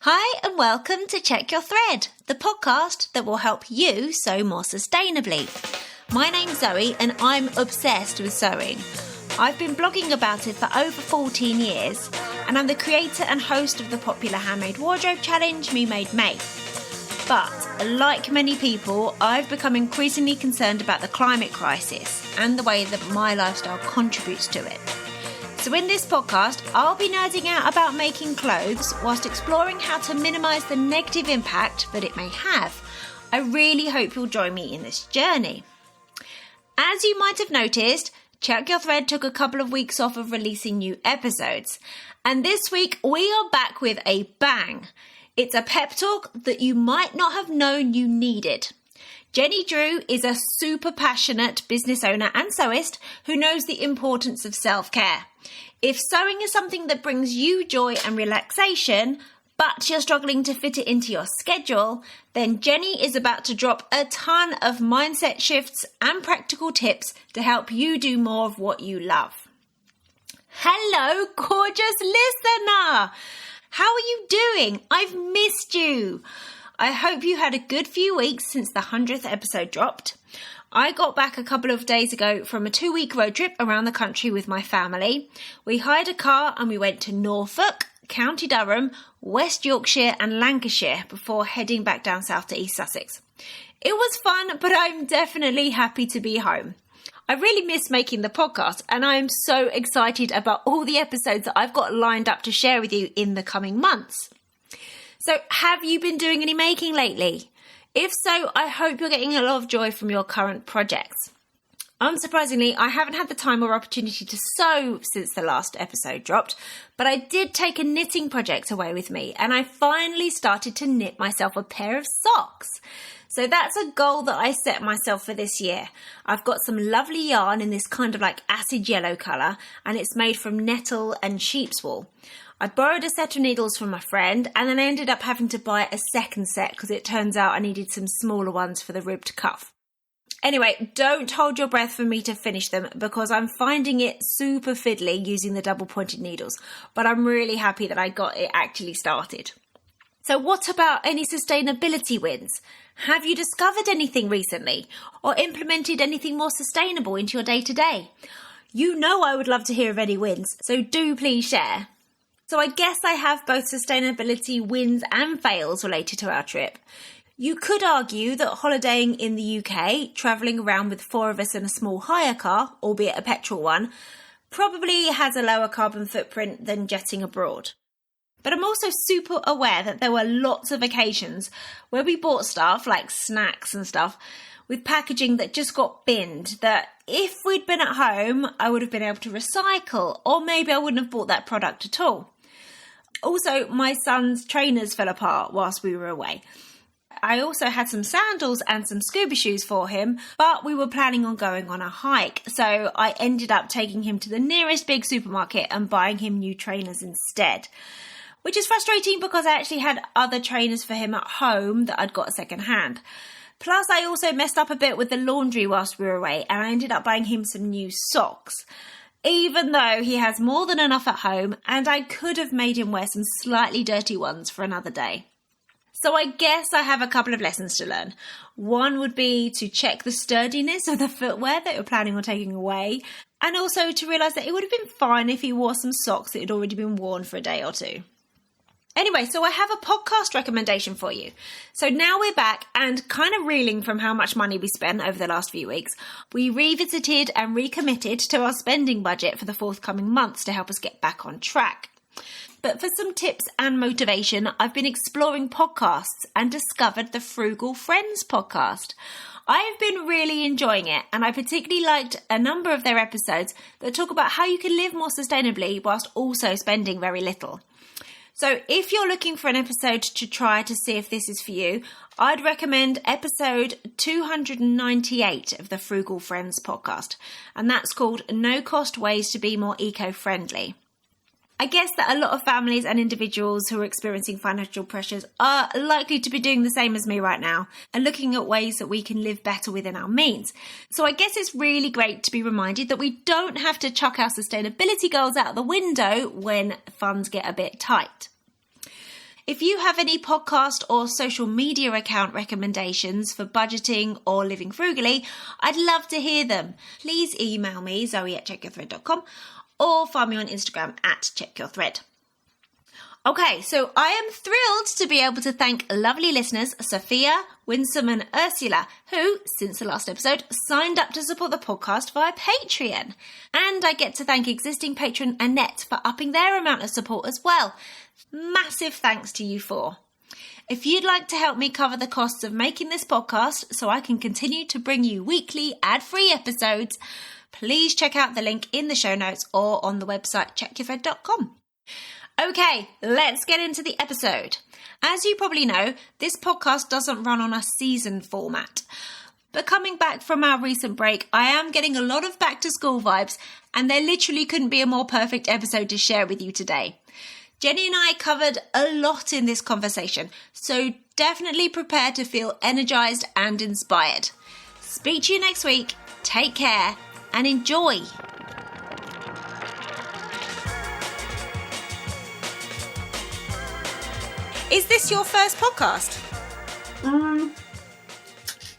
Hi and welcome to Check Your Thread, the podcast that will help you sew more sustainably. My name's Zoe and I'm obsessed with sewing. I've been blogging about it for over 14 years and I'm the creator and host of the popular handmade wardrobe challenge Me Made May. But like many people, I've become increasingly concerned about the climate crisis and the way that my lifestyle contributes to it. So in this podcast, I'll be nerding out about making clothes whilst exploring how to minimise the negative impact that it may have. I really hope you'll join me in this journey. As you might have noticed, Check Your Thread took a couple of weeks off of releasing new episodes. And this week, we are back with a bang. It's a pep talk that you might not have known you needed. Jenny Drew is a super passionate business owner and sewist who knows the importance of self-care. If sewing is something that brings you joy and relaxation, but you're struggling to fit it into your schedule, then Jenny is about to drop a ton of mindset shifts and practical tips to help you do more of what you love. Hello, gorgeous listener! How are you doing? I've missed you. I hope you had a good few weeks since the 100th episode dropped. I got back a couple of days ago from a 2-week road trip around the country with my family. We hired a car and we went to Norfolk, County Durham, West Yorkshire and Lancashire before heading back down south to East Sussex. It was fun, but I'm definitely happy to be home. I really miss making the podcast and I am so excited about all the episodes that I've got lined up to share with you in the coming months. So have you been doing any making lately? If so, I hope you're getting a lot of joy from your current projects. Unsurprisingly, I haven't had the time or opportunity to sew since the last episode dropped, but I did take a knitting project away with me and I finally started to knit myself a pair of socks. So that's a goal that I set myself for this year. I've got some lovely yarn in this kind of like acid yellow colour and it's made from nettle and sheep's wool. I borrowed a set of needles from a friend and then I ended up having to buy a second set because it turns out I needed some smaller ones for the ribbed cuff. Anyway, don't hold your breath for me to finish them because I'm finding it super fiddly using the double pointed needles, but I'm really happy that I got it actually started. So what about any sustainability wins? Have you discovered anything recently or implemented anything more sustainable into your day-to-day? You know I would love to hear of any wins, so do please share. So I guess I have both sustainability wins and fails related to our trip. You could argue that holidaying in the UK, travelling around with 4 of us in a small hire car, albeit a petrol one, probably has a lower carbon footprint than jetting abroad. But I'm also super aware that there were lots of occasions where we bought stuff like snacks and stuff with packaging that just got binned that if we'd been at home, I would have been able to recycle, or maybe I wouldn't have bought that product at all. Also, my son's trainers fell apart whilst we were away. I also had some sandals and some scuba shoes for him, but we were planning on going on a hike, so I ended up taking him to the nearest big supermarket and buying him new trainers instead. Which is frustrating because I actually had other trainers for him at home that I'd got second hand. Plus, I also messed up a bit with the laundry whilst we were away and I ended up buying him some new socks. Even though he has more than enough at home and I could have made him wear some slightly dirty ones for another day. So I guess I have a couple of lessons to learn. One would be to check the sturdiness of the footwear that you're planning on taking away and also to realise that it would have been fine if he wore some socks that had already been worn for a day or two. Anyway, so I have a podcast recommendation for you. So now we're back and kind of reeling from how much money we spent over the last few weeks. We revisited and recommitted to our spending budget for the forthcoming months to help us get back on track. But for some tips and motivation, I've been exploring podcasts and discovered the Frugal Friends podcast. I've been really enjoying it and I particularly liked a number of their episodes that talk about how you can live more sustainably whilst also spending very little. So if you're looking for an episode to try to see if this is for you, I'd recommend episode 298 of the Frugal Friends podcast, and that's called No Cost Ways to Be More Eco-Friendly. I guess that a lot of families and individuals who are experiencing financial pressures are likely to be doing the same as me right now and looking at ways that we can live better within our means. So I guess it's really great to be reminded that we don't have to chuck our sustainability goals out the window when funds get a bit tight. If you have any podcast or social media account recommendations for budgeting or living frugally, I'd love to hear them. Please email me, zoe@checkyourthread.com, or find me on Instagram @checkyourthread. Okay, so I am thrilled to be able to thank lovely listeners Sophia, Winsome and Ursula, who, since the last episode, signed up to support the podcast via Patreon. And I get to thank existing patron Annette for upping their amount of support as well. Massive thanks to you four. If you'd like to help me cover the costs of making this podcast so I can continue to bring you weekly ad-free episodes, please check out the link in the show notes or on the website checkyourthread.com. Okay, let's get into the episode. As you probably know, this podcast doesn't run on a season format. But coming back from our recent break, I am getting a lot of back to school vibes, and there literally couldn't be a more perfect episode to share with you today. Jenny and I covered a lot in this conversation, so definitely prepare to feel energized and inspired. Speak to you next week, take care, and enjoy. Is this your first podcast?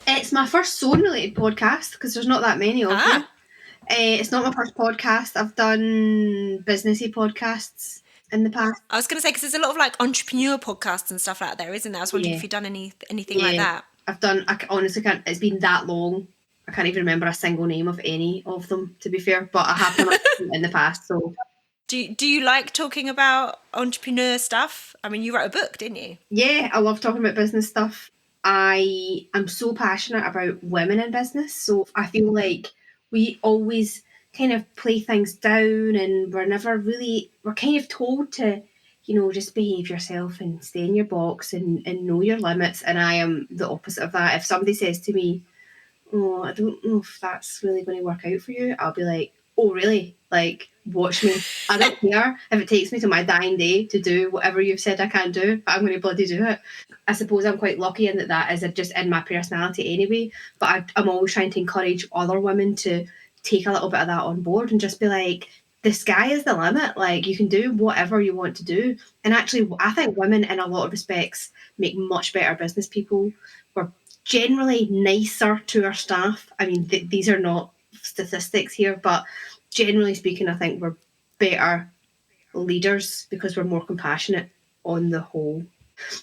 It's my first sewing-related podcast because there's not that many of them. It's not my first podcast. I've done businessy podcasts in the past. I was going to say, because there's a lot of like entrepreneur podcasts and stuff out there, isn't there? I was wondering if you've done anything like that. I've done. I honestly can't. It's been that long. I can't even remember a single name of any of them, to be fair. But I have done it in the past. So. Do you like talking about entrepreneur stuff? I mean, you wrote a book, didn't you? Yeah, I love talking about business stuff. I am so passionate about women in business. So I feel like we always kind of play things down and we're kind of told to, just behave yourself and stay in your box and know your limits. And I am the opposite of that. If somebody says to me, oh, I don't know if that's really going to work out for you, I'll be like, oh, really? Like, watch me. I don't care if it takes me to my dying day to do whatever you've said I can't do, but I'm going to bloody do it. I suppose I'm quite lucky in that is just in my personality anyway, but I'm always trying to encourage other women to take a little bit of that on board and just be like, the sky is the limit. Like, you can do whatever you want to do. And actually, I think women in a lot of respects make much better business people. We're generally nicer to our staff. I mean, these are not statistics here, but generally speaking, I think we're better leaders because we're more compassionate on the whole.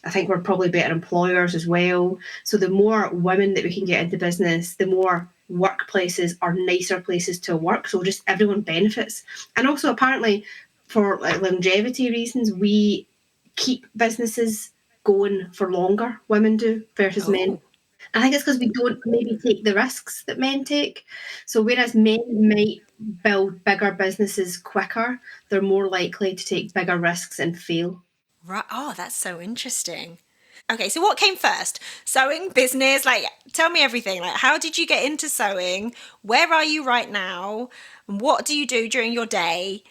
I think we're probably better employers as well. So the more women that we can get into business, the more workplaces are nicer places to work. So just everyone benefits. And also apparently for like longevity reasons, we keep businesses going for longer, women do, versus men. I think it's because we don't maybe take the risks that men take. So whereas men might build bigger businesses quicker, they're more likely to take bigger risks and fail. Right. Oh, that's so interesting. Okay, so what came first? Sewing, business? Like, tell me everything. Like, how did you get into sewing? Where are you right now? What do you do during your day?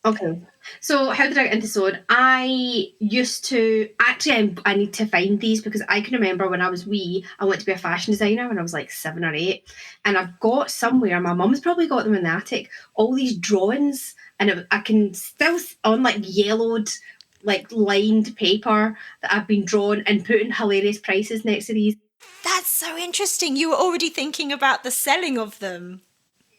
Okay, so how did I get into sewing? I used to, actually I need to find these because I can remember when I was wee, I wanted to be a fashion designer when I was like 7 or 8. And I've got somewhere, my mum's probably got them in the attic, all these drawings. And I can still, on like yellowed, like lined paper that I've been drawn and putting hilarious prices next to these. That's so interesting. You were already thinking about the selling of them.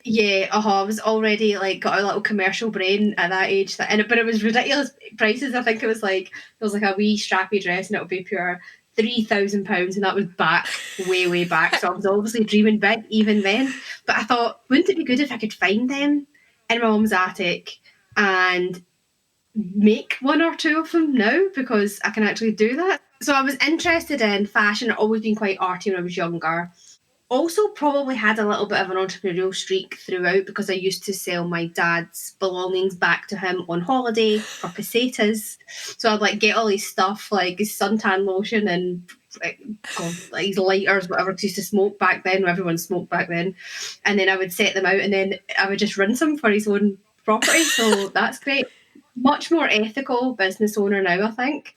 Yeah, I was already like got a little commercial brain at that age, but it was ridiculous prices. I think it was like a wee strappy dress, and it would be pure £3,000, and that was back way back. So I was obviously dreaming big even then. But I thought, wouldn't it be good if I could find them in my mum's attic and make one or two of them now, because I can actually do that. So I was interested in fashion. I'd always been quite arty when I was younger. Also probably had a little bit of an entrepreneurial streak throughout because I used to sell my dad's belongings back to him on holiday for pesetas. So I'd like get all his stuff, like his suntan lotion and like his lighters, whatever, because he used to smoke back then. Everyone smoked back then. And then I would set them out and then I would just rinse them for his own property. So that's great. Much more ethical business owner now, I think.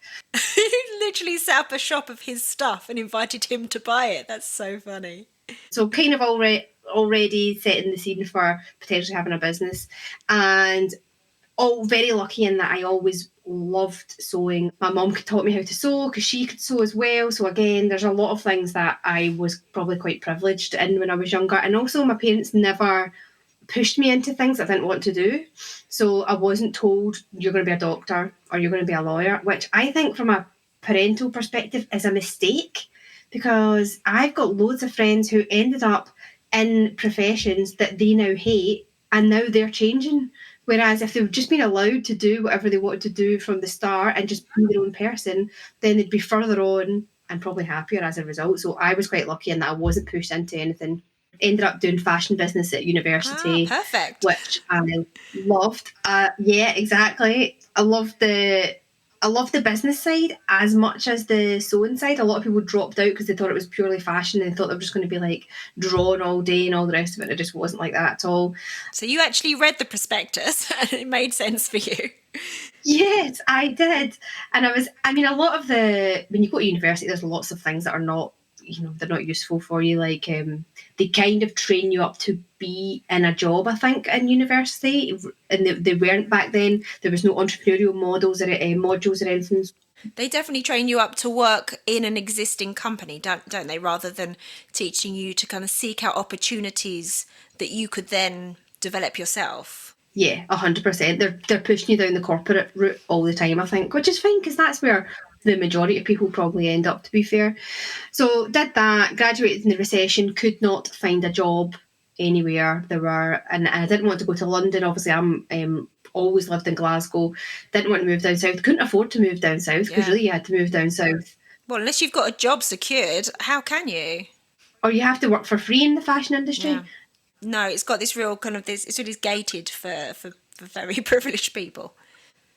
You literally set up a shop of his stuff and invited him to buy it. That's so funny. So kind of already setting the scene for potentially having a business. And all very lucky in that I always loved sewing. My mum taught me how to sew because she could sew as well. So again, there's a lot of things that I was probably quite privileged in when I was younger. And also my parents never pushed me into things I didn't want to do. So I wasn't told you're going to be a doctor or you're going to be a lawyer, which I think from a parental perspective is a mistake, because I've got loads of friends who ended up in professions that they now hate and now they're changing. Whereas if they've just been allowed to do whatever they wanted to do from the start and just be their own person, then they'd be further on and probably happier as a result. So I was quite lucky in that I wasn't pushed into anything. Ended up doing fashion business at university, perfect. which I loved. Yeah, exactly. I loved the business side as much as the sewing side. A lot of people dropped out because they thought it was purely fashion and they thought they were just going to be like drawn all day and all the rest of it. It just wasn't like that at all. So you actually read the prospectus and it made sense for you. Yes, I did. And a lot of when you go to university, there's lots of things that are not, they're not useful for you. Like they kind of train you up to be in a job, I think, in university. And they weren't back then. There was no entrepreneurial models or modules or anything. They definitely train you up to work in an existing company, don't they? Rather than teaching you to kind of seek out opportunities that you could then develop yourself. Yeah, 100%. They're pushing you down the corporate route all the time, I think, which is fine because that's where the majority of people probably end up, to be fair. So did that, graduated in the recession, could not find a job anywhere. And I didn't want to go to London. Obviously, I'm always lived in Glasgow. Didn't want to move down south. Couldn't afford to move down south because really you had to move down south. Well, unless you've got a job secured, how can you? Or you have to work for free in the fashion industry. Yeah. No, it's got this real kind of this. It's really gated for very privileged people.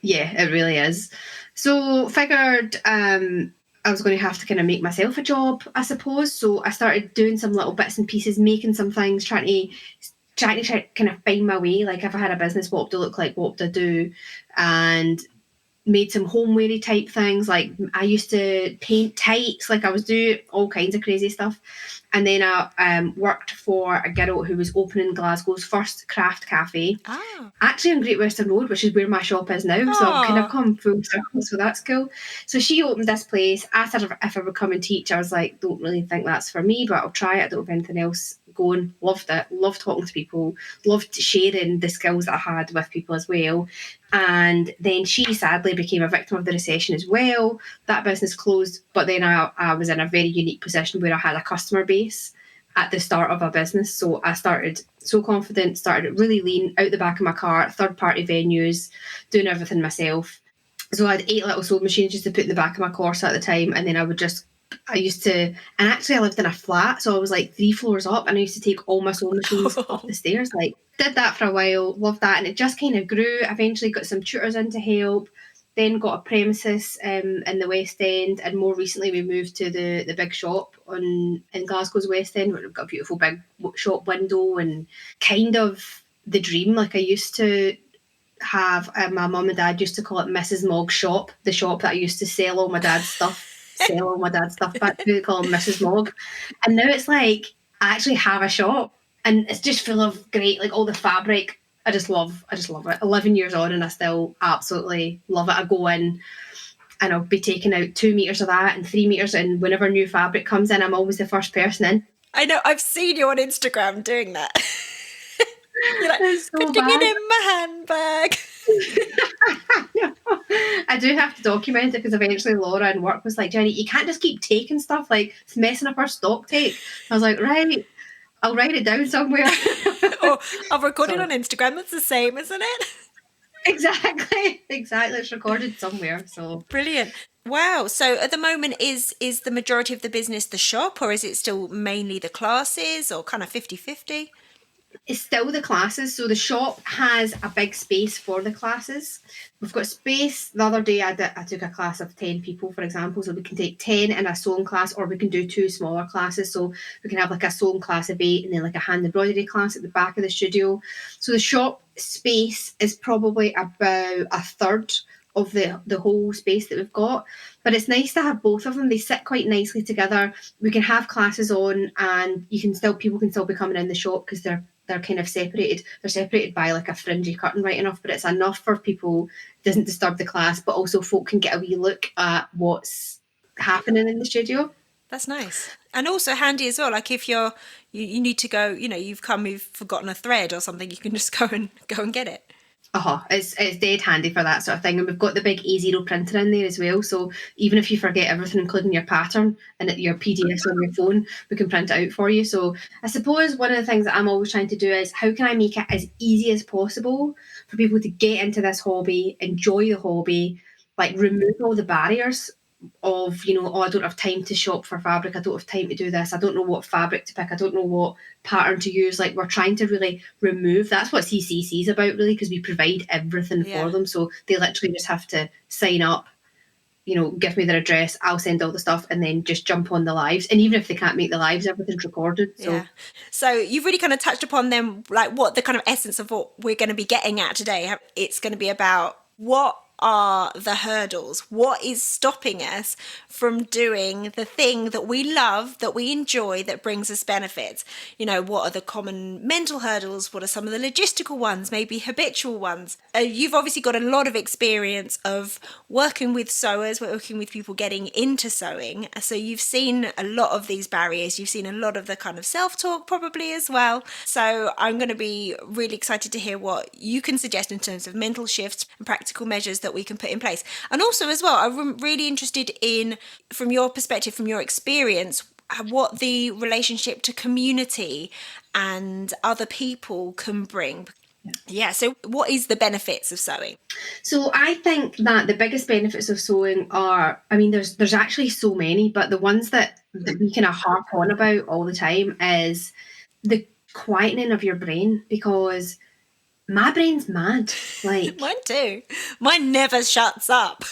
Yeah, it really is. So figured I was going to have to kind of make myself a job, I suppose. So I started doing some little bits and pieces, making some things, trying to kind of find my way. Like if I had a business, what would it look like? What would I do? And made some homeware type things. Like I used to paint tights, like I was doing all kinds of crazy stuff. And then I worked for a girl who was opening Glasgow's first craft cafe, actually on Great Western Road, which is where my shop is now. So I've kind of come full circle, so that's cool. So she opened this place, asked her if I would come and teach. I was like, don't really think that's for me, but I'll try it. I don't have anything else going. Loved it, loved talking to people, loved sharing the skills that I had with people as well. And then she sadly became a victim of the recession as well. That business closed, but then I was in a very unique position where I had a customer base at the start of a business. So I started so confident, started really lean, out the back of my car, third-party venues, doing everything myself. So I had 8 little sewing machines just to put in the back of my Corsa at the time, and then I used to, and actually I lived in a flat, so I was like 3 floors up, and I used to take all my sewing machines up the stairs. Like, did that for a while, loved that, and it just kind of grew. Eventually got some tutors in to help, then got a premises in the West End, and more recently we moved to the big shop in Glasgow's West End, where we've got a beautiful big shop window, and kind of the dream. Like I used to have, my mum and dad used to call it Mrs. Mogg's shop, the shop that I used to sell all my dad's stuff. Sell all my dad's stuff back to, call him Mrs. Mogg. And now it's like I actually have a shop and it's just full of great, like all the fabric. I just love it. 11 years on and I still absolutely love it. I go in and I'll be taking out 2 meters of that and 3 meters, and whenever new fabric comes in, I'm always the first person in. I know, I've seen you on Instagram doing that. You're like, so putting it in my handbag. I do have to document it because eventually Laura in work was like, Jenny, you can't just keep taking stuff, like it's messing up our stock take. I was like, right, I'll write it down somewhere. Or I'll record it on Instagram. It's the same, isn't it? Exactly. It's recorded somewhere. So brilliant. Wow. So at the moment, is the majority of the business the shop, or is it still mainly the classes, or kind of 50-50? It's still the classes. So the shop has a big space for the classes. We've got space. The other day I took a class of 10 people, for example. So we can take 10 in a sewing class, or we can do 2 smaller classes. So we can have like a sewing class of 8 and then like a hand embroidery class at the back of the studio. So the shop space is probably about a third of the whole space that we've got. But it's nice to have both of them. They sit quite nicely together. We can have classes on and people can still be coming in the shop because they're they're kind of separated. They're separated by like a fringy curtain right enough, but it's enough for people, doesn't disturb the class, but also folk can get a wee look at what's happening in the studio. That's nice. And also handy as well. Like if you need to go, you've forgotten a thread or something, you can just go and get it. It's dead handy for that sort of thing. And we've got the big A0 printer in there as well. So even if you forget everything, including your pattern and your PDFs on your phone, we can print it out for you. So I suppose one of the things that I'm always trying to do is how can I make it as easy as possible for people to get into this hobby, enjoy the hobby, like remove all the barriers of, I don't have time to shop for fabric, I don't have time to do this, I don't know what fabric to pick, I don't know what pattern to use. Like we're trying to really remove, that's what CCC is about really, because we provide everything for them. So they literally just have to sign up, give me their address, I'll send all the stuff, and then just jump on the lives. And even if they can't make the lives, everything's recorded. So you've really kind of touched upon them, like what the kind of essence of what we're going to be getting at today. It's going to be about what are the hurdles? What is stopping us from doing the thing that we love, that we enjoy, that brings us benefits? What are the common mental hurdles? What are some of the logistical ones, maybe habitual ones? You've obviously got a lot of experience of working with sewers, working with people getting into sewing. So you've seen a lot of these barriers. You've seen a lot of the kind of self-talk probably as well. So I'm going to be really excited to hear what you can suggest in terms of mental shifts and practical measures that we can put in place. And also as well, I'm really interested in, from your perspective, from your experience, what the relationship to community and other people can bring. So what is the benefits of sewing? So I think that the biggest benefits of sewing are, there's actually so many, but the ones that we kind of harp on about all the time is the quietening of your brain, because my brain's mad. Like mine too. Mine never shuts up.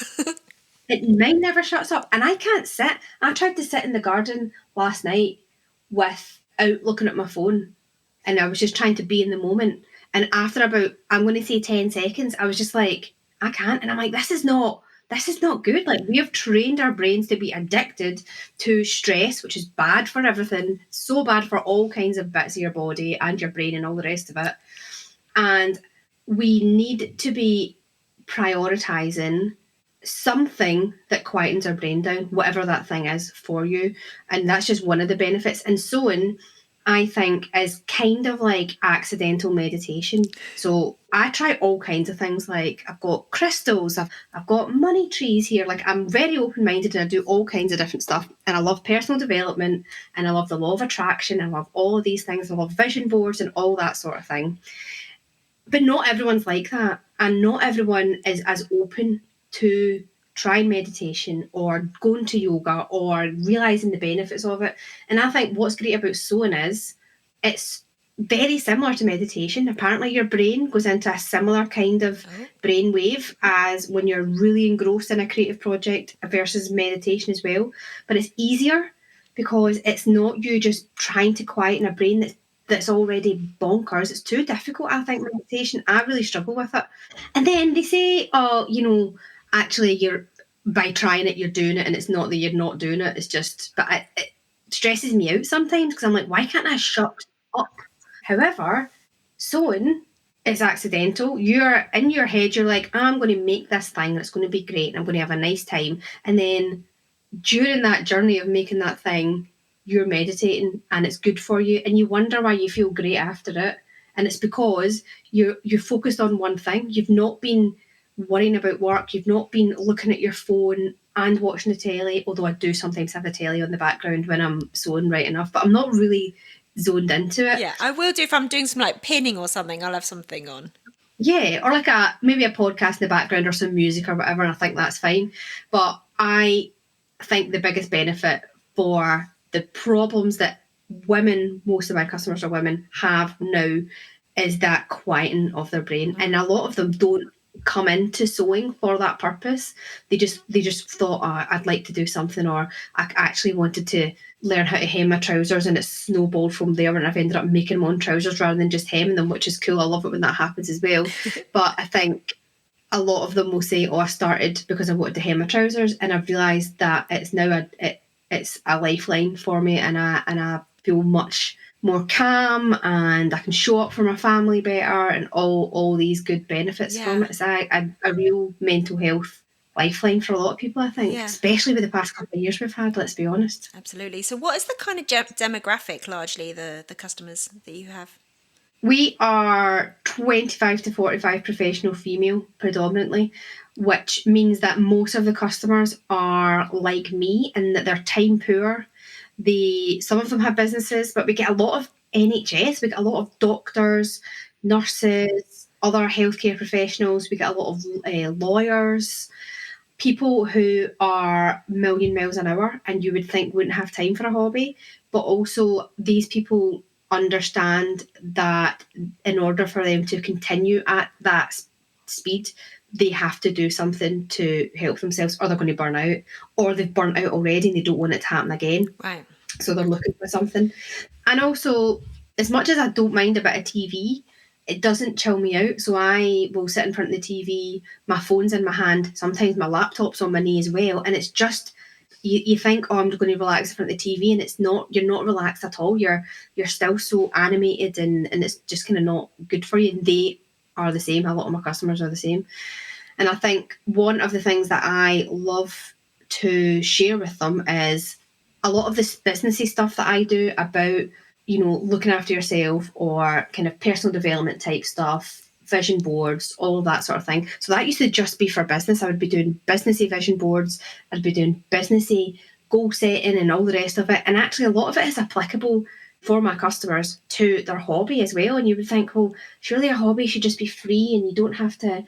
Mine never shuts up, and I can't sit. I tried to sit in the garden last night without looking at my phone, and I was just trying to be in the moment. And after about, I'm going to say 10 seconds, I was just like, I can't. And I'm like, this is not good. Like, we have trained our brains to be addicted to stress, which is bad for everything, so bad for all kinds of bits of your body and your brain and all the rest of it. And we need to be prioritizing something that quietens our brain down, whatever that thing is for you. And that's just one of the benefits. And sewing, I think, is kind of like accidental meditation. So I try all kinds of things. Like I've got crystals, I've got money trees here. Like I'm very open-minded and I do all kinds of different stuff. And I love personal development and I love the law of attraction. I love all of these things. I love vision boards and all that sort of thing. But not everyone's like that. And not everyone is as open to trying meditation or going to yoga or realising the benefits of it. And I think what's great about sewing is it's very similar to meditation. Apparently your brain goes into a similar kind of brain wave as when you're really engrossed in a creative project versus meditation as well. But it's easier because it's not you just trying to quieten a brain that's already bonkers. It's too difficult, I think, meditation. I really struggle with it. And then they say, actually you're, by trying it, you're doing it, and it's not that you're not doing it. It's just, but it stresses me out sometimes because I'm like, why can't I shut up? However, sewing is accidental. You're in your head, you're like, I'm going to make this thing, it's going to be great, and I'm going to have a nice time. And then during that journey of making that thing, you're meditating and it's good for you, and you wonder why you feel great after it. And it's because you're focused on one thing. You've not been worrying about work. You've not been looking at your phone and watching the telly, although I do sometimes have the telly on the background when I'm sewing, right enough, but I'm not really zoned into it. Yeah, I will do if I'm doing some like pinning or something. I'll have something on. Yeah, or like maybe a podcast in the background or some music or whatever, and I think that's fine. But I think the biggest benefit for the problems that women, most of my customers are women, have now is that quieting of their brain. And a lot of them don't come into sewing for that purpose. They just thought, I'd like to do something, or I actually wanted to learn how to hem my trousers, and it's snowballed from there, and I've ended up making my own trousers rather than just hemming them, which is cool. I love it when that happens as well. But I think a lot of them will say, I started because I wanted to hem my trousers, and I've realised that it's now it's a lifeline for me, and I feel much more calm, and I can show up for my family better, and all these good benefits from it. It's a real mental health lifeline for a lot of people, I think, especially with the past couple of years we've had, let's be honest. Absolutely. So what is the kind of demographic, largely, the customers that you have? We are 25 to 45 professional female predominantly, which means that most of the customers are like me and that they're time poor. Some of them have businesses, but we get a lot of NHS, we get a lot of doctors, nurses, other healthcare professionals, we get a lot of lawyers, people who are a million miles an hour and you would think wouldn't have time for a hobby, but also these people understand that in order for them to continue at that speed, they have to do something to help themselves, or they're going to burn out, or they've burnt out already and they don't want it to happen again. Right. So they're looking for something. And also, as much as I don't mind a bit of TV, it doesn't chill me out. So I will sit in front of the TV, my phone's in my hand, sometimes my laptop's on my knee as well. And it's just, you think, oh, I'm going to relax in front of the TV, and it's not, you're not relaxed at all. You're still so animated, and it's just kind of not good for you. And they are the same. A lot of my customers are the same. And I think one of the things that I love to share with them is a lot of this businessy stuff that I do about, looking after yourself, or kind of personal development type stuff, vision boards, all of that sort of thing. So that used to just be for business. I would be doing businessy vision boards, I'd be doing businessy goal setting and all the rest of it. And actually a lot of it is applicable for my customers to their hobby as well. And you would think, well, surely a hobby should just be free and you don't have to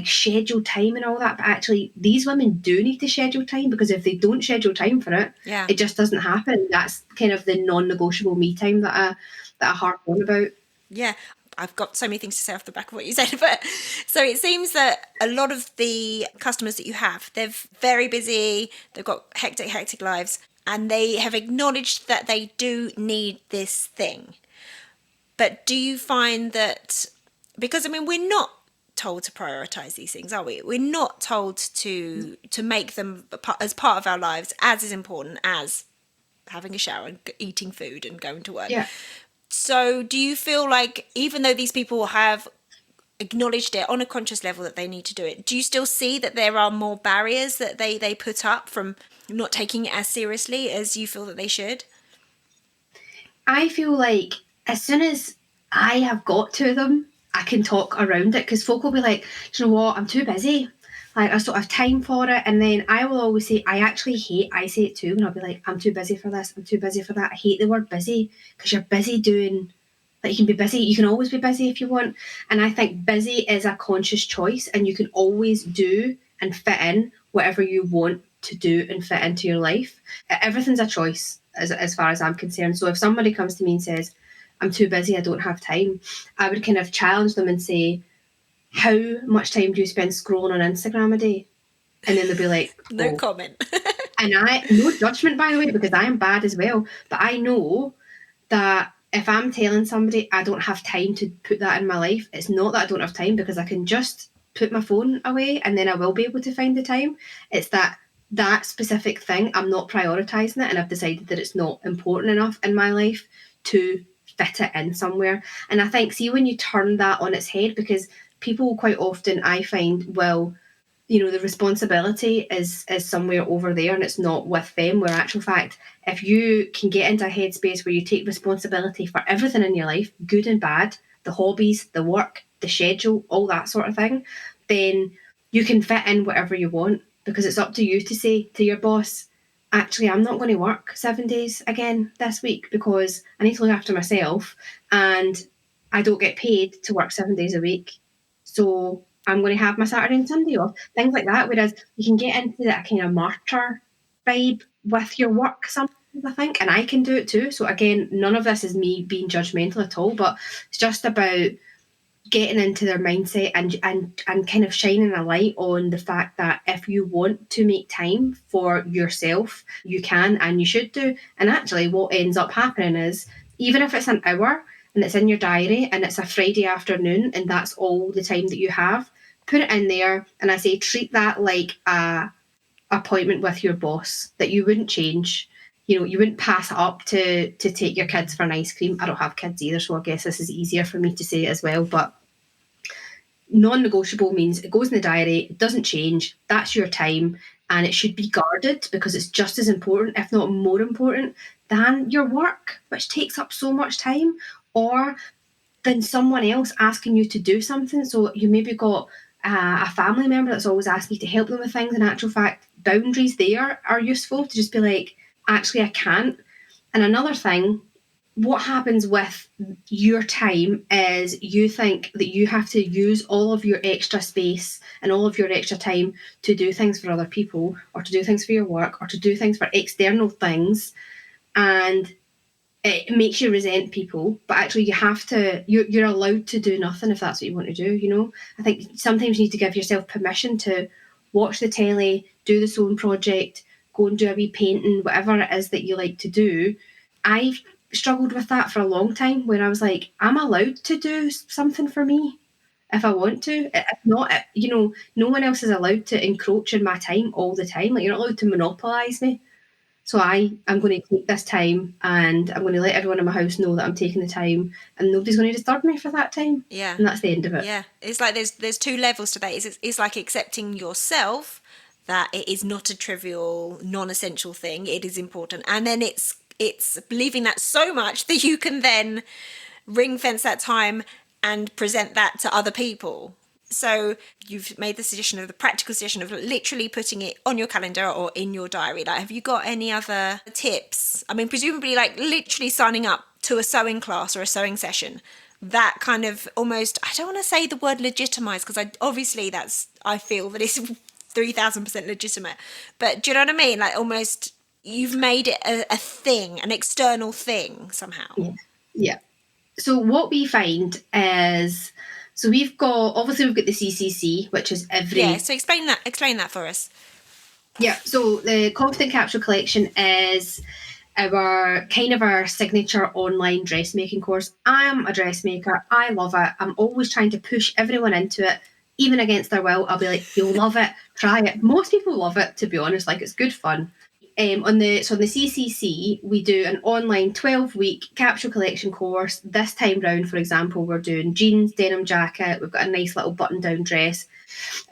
schedule time and all that. But actually these women do need to schedule time, because if they don't schedule time for it, it just doesn't happen. That's kind of the non-negotiable me time that I harp on about. Yeah. I've got so many things to say off the back of what you said, but so it seems that a lot of the customers that you have, they're very busy, they've got hectic lives, and they have acknowledged that they do need this thing. But do you find that, because we're not told to prioritize these things, are we? We're not told to make them as part of our lives as is important as having a shower and eating food and going to work. Yeah. So do you feel like, even though these people have acknowledged it on a conscious level that they need to do it, do you still see that there are more barriers that they put up from not taking it as seriously as you feel that they should? I feel like as soon as I have got to them, I can talk around it, because folk will be like, you know what, I'm too busy. Like, I don't have time for it. And then I will always say, I say it too, and I'll be like, I'm too busy for this, I'm too busy for that. I hate the word busy, because you're busy doing, you can be busy, you can always be busy if you want. And I think busy is a conscious choice, and you can always do and fit in whatever you want to do and fit into your life. Everything's a choice as far as I'm concerned. So if somebody comes to me and says, I'm too busy, I don't have time, I would kind of challenge them and say, how much time do you spend scrolling on Instagram a day? And then they'll be like, no comment. And no judgment, by the way, because I am bad as well. But I know that if I'm telling somebody I don't have time to put that in my life, it's not that I don't have time, because I can just put my phone away and then I will be able to find the time. It's that specific thing, I'm not prioritising it, and I've decided that it's not important enough in my life to fit it in somewhere. And I think, see, when you turn that on its head, because people quite often, I find, well, the responsibility is somewhere over there and it's not with them, where actual fact, if you can get into a headspace where you take responsibility for everything in your life, good and bad, the hobbies, the work, the schedule, all that sort of thing, then you can fit in whatever you want, because it's up to you to say to your boss, actually, I'm not going to work 7 days again this week because I need to look after myself and I don't get paid to work 7 days a week. So I'm going to have my Saturday and Sunday off. Things like that. Whereas you can get into that kind of martyr vibe with your work sometimes, I think. And I can do it too. So again, none of this is me being judgmental at all, but it's just about getting into their mindset and kind of shining a light on the fact that if you want to make time for yourself, you can and you should do. And actually what ends up happening is, even if it's an hour and it's in your diary and it's a Friday afternoon and that's all the time that you have, put it in there. And I say, treat that like a appointment with your boss that you wouldn't change. you wouldn't pass it up to take your kids for an ice cream. I don't have kids either, so I guess this is easier for me to say as well. But non-negotiable means it goes in the diary, it doesn't change, that's your time, and it should be guarded because it's just as important, if not more important, than your work, which takes up so much time, or than someone else asking you to do something. So you maybe got a family member that's always asking you to help them with things. In actual fact, boundaries there are useful to just be like, actually, I can't. And another thing, what happens with your time is you think that you have to use all of your extra space and all of your extra time to do things for other people, or to do things for your work, or to do things for external things. And it makes you resent people, but actually you're allowed to do nothing if that's what you want to do. I think sometimes you need to give yourself permission to watch the telly, do the sewing project, go and do a wee painting, whatever it is that you like to do. I've struggled with that for a long time, where I was like, I'm allowed to do something for me if I want to. If not, no one else is allowed to encroach in my time all the time. Like, you're not allowed to monopolise me. So I'm going to take this time, and I'm going to let everyone in my house know that I'm taking the time, and nobody's going to disturb me for that time. Yeah. And that's the end of it. Yeah. It's like there's two levels to that. It's like accepting yourself that it is not a trivial, non-essential thing. It is important. And then it's believing that so much that you can then ring fence that time and present that to other people. So you've made the practical suggestion of literally putting it on your calendar or in your diary. Like, have you got any other tips? I mean, presumably like literally signing up to a sewing class or a sewing session, that kind of almost, I don't want to say the word legitimize, because I feel that it's 3000% legitimate. But do you know what I mean? Like, almost you've made it a thing, an external thing somehow. Yeah. So what we find is, so we've got the CCC, which is every... Yeah, so explain that for us. Yeah, so the Confident Capsule Collection is our signature online dressmaking course. I am a dressmaker. I love it. I'm always trying to push everyone into it, even against their will. I'll be like, you'll love it, try it. Most people love it, to be honest. Like, it's good fun. On the CCC, we do an online 12-week capsule collection course. This time round, for example, we're doing jeans, denim jacket. We've got a nice little button-down dress.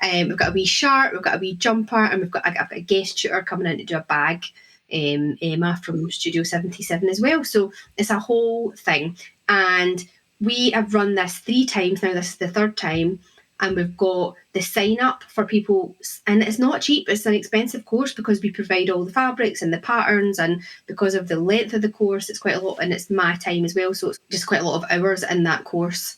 We've got a wee shirt, we've got a wee jumper, and I've got a guest tutor coming in to do a bag, Emma from Studio 77 as well. So it's a whole thing. And we have run this 3 times now. This is the 3rd time. And we've got the sign up for people, and it's not cheap. It's an expensive course because we provide all the fabrics and the patterns, and because of the length of the course, it's quite a lot, and it's my time as well. So it's just quite a lot of hours in that course.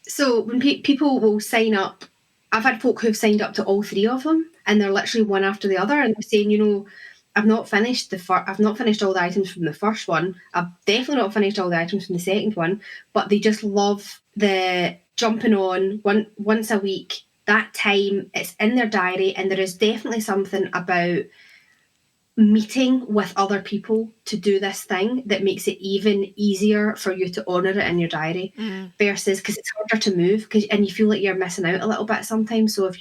So when people will sign up, I've had folk who've signed up to all 3 of them, and they're literally one after the other, and they're saying, I've not finished all the items from the first one. I've definitely not finished all the items from the second one, but they just love the jumping on once a week. That time, it's in their diary, and there is definitely something about meeting with other people to do this thing that makes it even easier for you to honour it in your diary, versus, because it's harder to move, and you feel like you're missing out a little bit sometimes. So if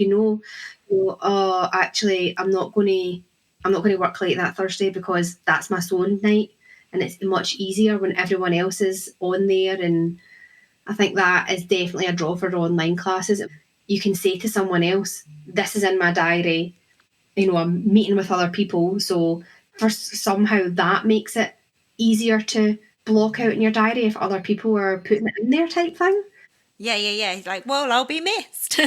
oh, actually, I'm not going to work late that Thursday because that's my sewing night, and it's much easier when everyone else is on there. And I think that is definitely a draw for online classes. You can say to someone else, this is in my diary, I'm meeting with other people. So somehow that makes it easier to block out in your diary if other people are putting it in there, type thing. Yeah. Like, well, I'll be missed.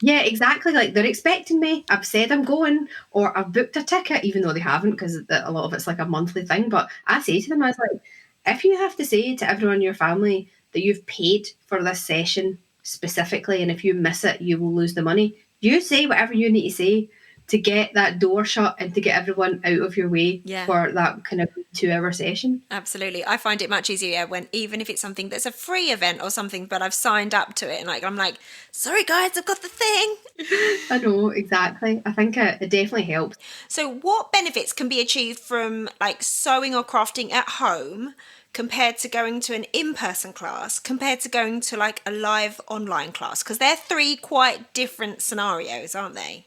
Yeah, exactly. Like, they're expecting me. I've said I'm going, or I've booked a ticket, even though they haven't, because a lot of it's like a monthly thing. But I say to them, I was like, if you have to say to everyone in your family that you've paid for this session specifically, and if you miss it, you will lose the money, you say whatever you need to say to get that door shut and to get everyone out of your way for that kind of 2-hour session. Absolutely. I find it much easier when, even if it's something that's a free event or something, but I've signed up to it, and I'm like, sorry guys, I've got the thing. I know, exactly. I think it definitely helps. So what benefits can be achieved from like sewing or crafting at home compared to going to an in-person class, compared to going to like a live online class? Because they're 3 quite different scenarios, aren't they?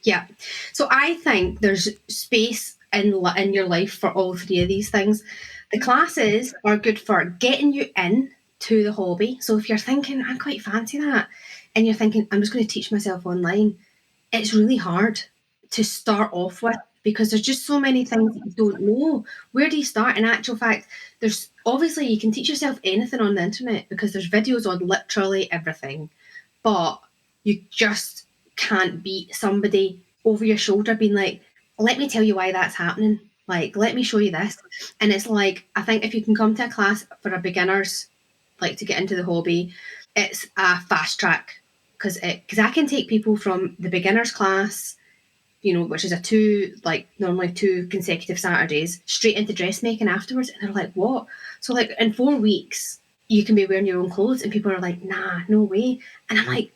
Yeah. So I think there's space in your life for all three of these things. The classes are good for getting you in to the hobby. So if you're thinking, I quite fancy that, and you're thinking, I'm just going to teach myself online, it's really hard to start off with because there's just so many things that you don't know. Where do you start? In actual fact, there's obviously you can teach yourself anything on the internet because there's videos on literally everything, but you just can't beat somebody over your shoulder being like, let me tell you why that's happening. Like, let me show you this. And it's like, I think if you can come to a class for a beginners, like to get into the hobby, it's a fast track because I can take people from the beginners class, which is normally 2 consecutive Saturdays, straight into dressmaking afterwards. And they're like, what? So like in 4 weeks, you can be wearing your own clothes and people are like, nah, no way. And I'm like,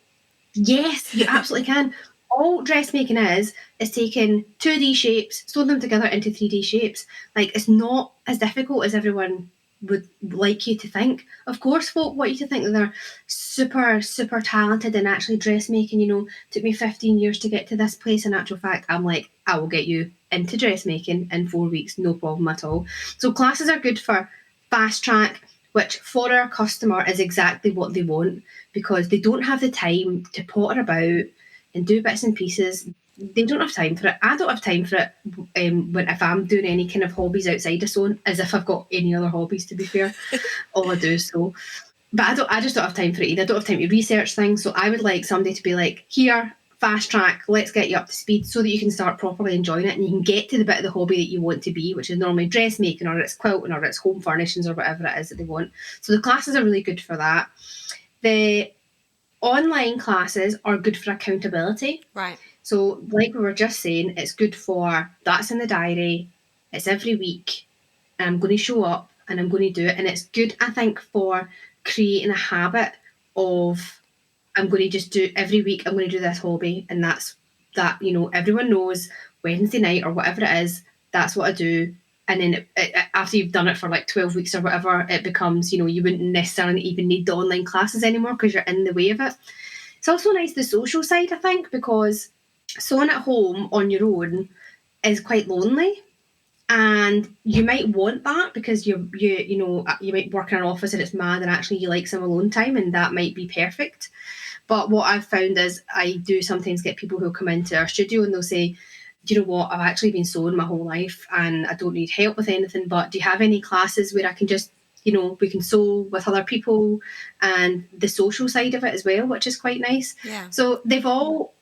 yes, you absolutely can. All dressmaking is taking 2D shapes, sewing them together into 3D shapes. Like, it's not as difficult as everyone would like you to think. Of course, folk want you to think that they're super, super talented in actually dressmaking. Took me 15 years to get to this place. In actual fact, I'm like, I will get you into dressmaking in 4 weeks, no problem at all. So classes are good for fast track, which for our customer is exactly what they want because they don't have the time to potter about and do bits and pieces. They don't have time for it. I don't have time for it if I'm doing any kind of hobbies outside of sewing, as if I've got any other hobbies, to be fair. All I do is sew. But I just don't have time for it either. I don't have time to research things. So I would like somebody to be like, here, fast track, let's get you up to speed so that you can start properly enjoying it and you can get to the bit of the hobby that you want to be, which is normally dressmaking or it's quilting or it's home furnishings or whatever it is that they want. So the classes are really good for that. The online classes are good for accountability. Right. So like we were just saying, it's good for that's in the diary, it's every week, and I'm going to show up and I'm going to do it. And it's good, I think, for creating a habit of I'm going to just do every week, I'm going to do this hobby. And that's that, everyone knows Wednesday night or whatever it is, that's what I do. And then after you've done it for like 12 weeks or whatever, it becomes, you wouldn't necessarily even need the online classes anymore because you're in the way of it. It's also nice, the social side, I think, because sewing at home on your own is quite lonely. And you might want that because you might work in an office and it's mad and actually you like some alone time and that might be perfect. But what I've found is I do sometimes get people who come into our studio and they'll say, do you know what, I've actually been sewing my whole life and I don't need help with anything, but do you have any classes where I can just, we can sew with other people and the social side of it as well, which is quite nice. Yeah. So they've all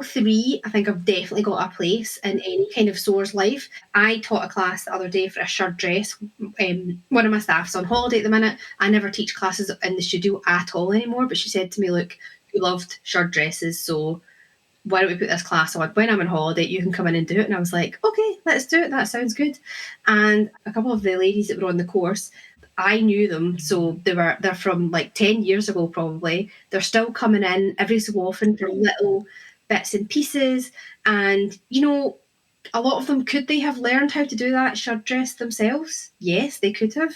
three, I think, have definitely got a place in any kind of sewer's life. I taught a class the other day for a shirt dress. One of my staff's on holiday at the minute. I never teach classes in the studio at all anymore, but she said to me, look, you loved shirt dresses, so why don't we put this class on? When I'm on holiday, you can come in and do it. And I was like, okay, let's do it. That sounds good. And a couple of the ladies that were on the course, I knew them, so they're from like 10 years ago probably. They're still coming in every so often for little bits and pieces. And, a lot of them, could they have learned how to do that shirt dress themselves? Yes, they could have.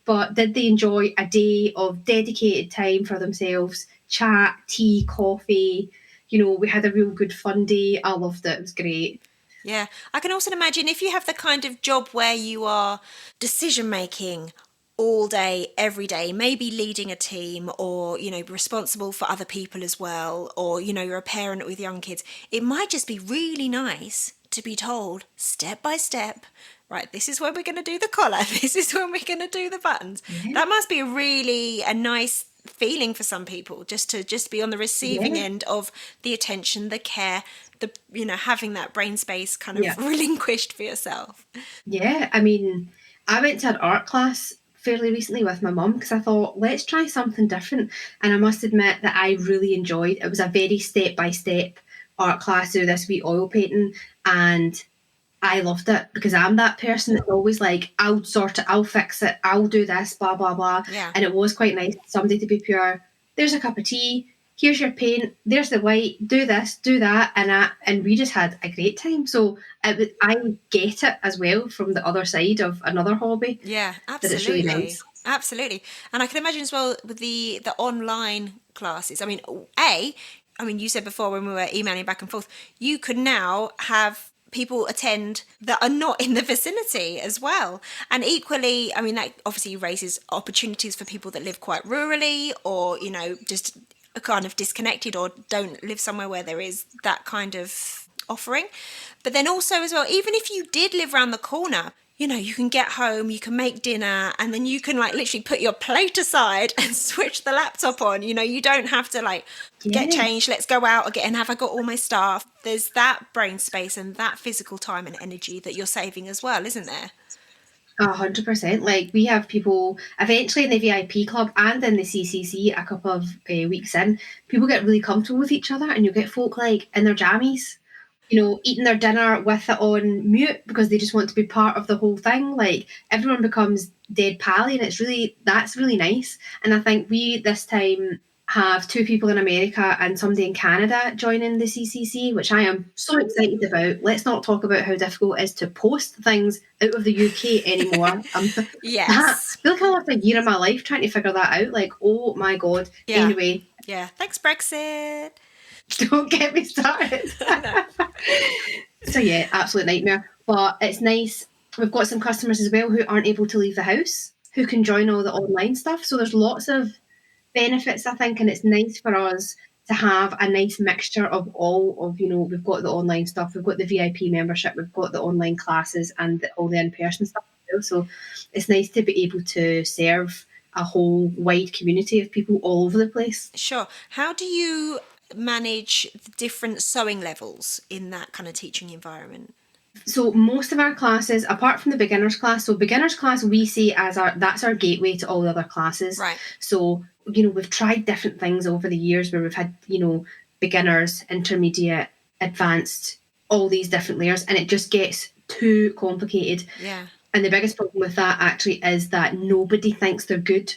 But did they enjoy a day of dedicated time for themselves? Chat, tea, coffee. We had a real good fun day. I loved it. It was great. Yeah. I can also imagine if you have the kind of job where you are decision making all day, every day, maybe leading a team or, responsible for other people as well, or, you're a parent with young kids, it might just be really nice to be told step by step, right, this is where we're going to do the collar, this is when we're going to do the buttons. Yeah. That must be a nice feeling for some people, just to be on the receiving end of the attention, the care, the having that brain space kind of relinquished for yourself. Yeah, I mean, I went to an art class fairly recently with my mum because I thought, let's try something different. And I must admit that I really enjoyed it. It was a very step-by-step art class, do this wee oil painting, and I loved it because I'm that person that's always like, I'll sort it, I'll fix it, I'll do this, blah, blah, blah. Yeah. And it was quite nice, somebody to be pure, there's a cup of tea, here's your paint, there's the white, do this, do that. And we just had a great time. So I get it as well from the other side of another hobby. Yeah, absolutely. That it's really nice. Absolutely. And I can imagine as well with the online classes, you said before when we were emailing back and forth, you could now have people attend that are not in the vicinity as well. And equally, I mean, that obviously raises opportunities for people that live quite rurally, or, you know, just kind of disconnected, or don't live somewhere where there is that kind of offering. But then also as well, even if you did live around the corner, you know, you can get home, you can make dinner, and then you can like literally put your plate aside and switch the laptop on. You know, you don't have to like get changed, let's go out again, have I got all my stuff? There's that brain space and that physical time and energy that you're saving as well, isn't there? 100%. Like, we have people eventually in the VIP club and in the CCC a couple of weeks in, people get really comfortable with each other, and you get folk like in their jammies, you know, eating their dinner with it on mute because they just want to be part of the whole thing. Like, everyone becomes dead pally, and that's really nice. And I think we this time have 2 people in America and somebody in Canada joining the CCC, which I am so excited about. Let's not talk about how difficult it is to post things out of the UK anymore. Yes. I feel like I lived a year of my life trying to figure that out. Like, oh my God. Yeah. Anyway. Yeah. Thanks, Brexit. Don't get me started. So yeah, absolute nightmare. But it's nice. We've got some customers as well who aren't able to leave the house, who can join all the online stuff. So there's lots of benefits, I think, and it's nice for us to have a nice mixture of all of, you know, we've got the online stuff, we've got the VIP membership, we've got the online classes, and all the in-person stuff as well. So it's nice to be able to serve a whole wide community of people all over the place. Sure. How do you manage the different sewing levels in that kind of teaching environment? So most of our classes, apart from the beginners class, so beginners class we see as that's our gateway to all the other classes. Right. So, you know, we've tried different things over the years where we've had, you know, beginners, intermediate, advanced, all these different layers, and it just gets too complicated. Yeah. And the biggest problem with that actually is that nobody thinks they're good.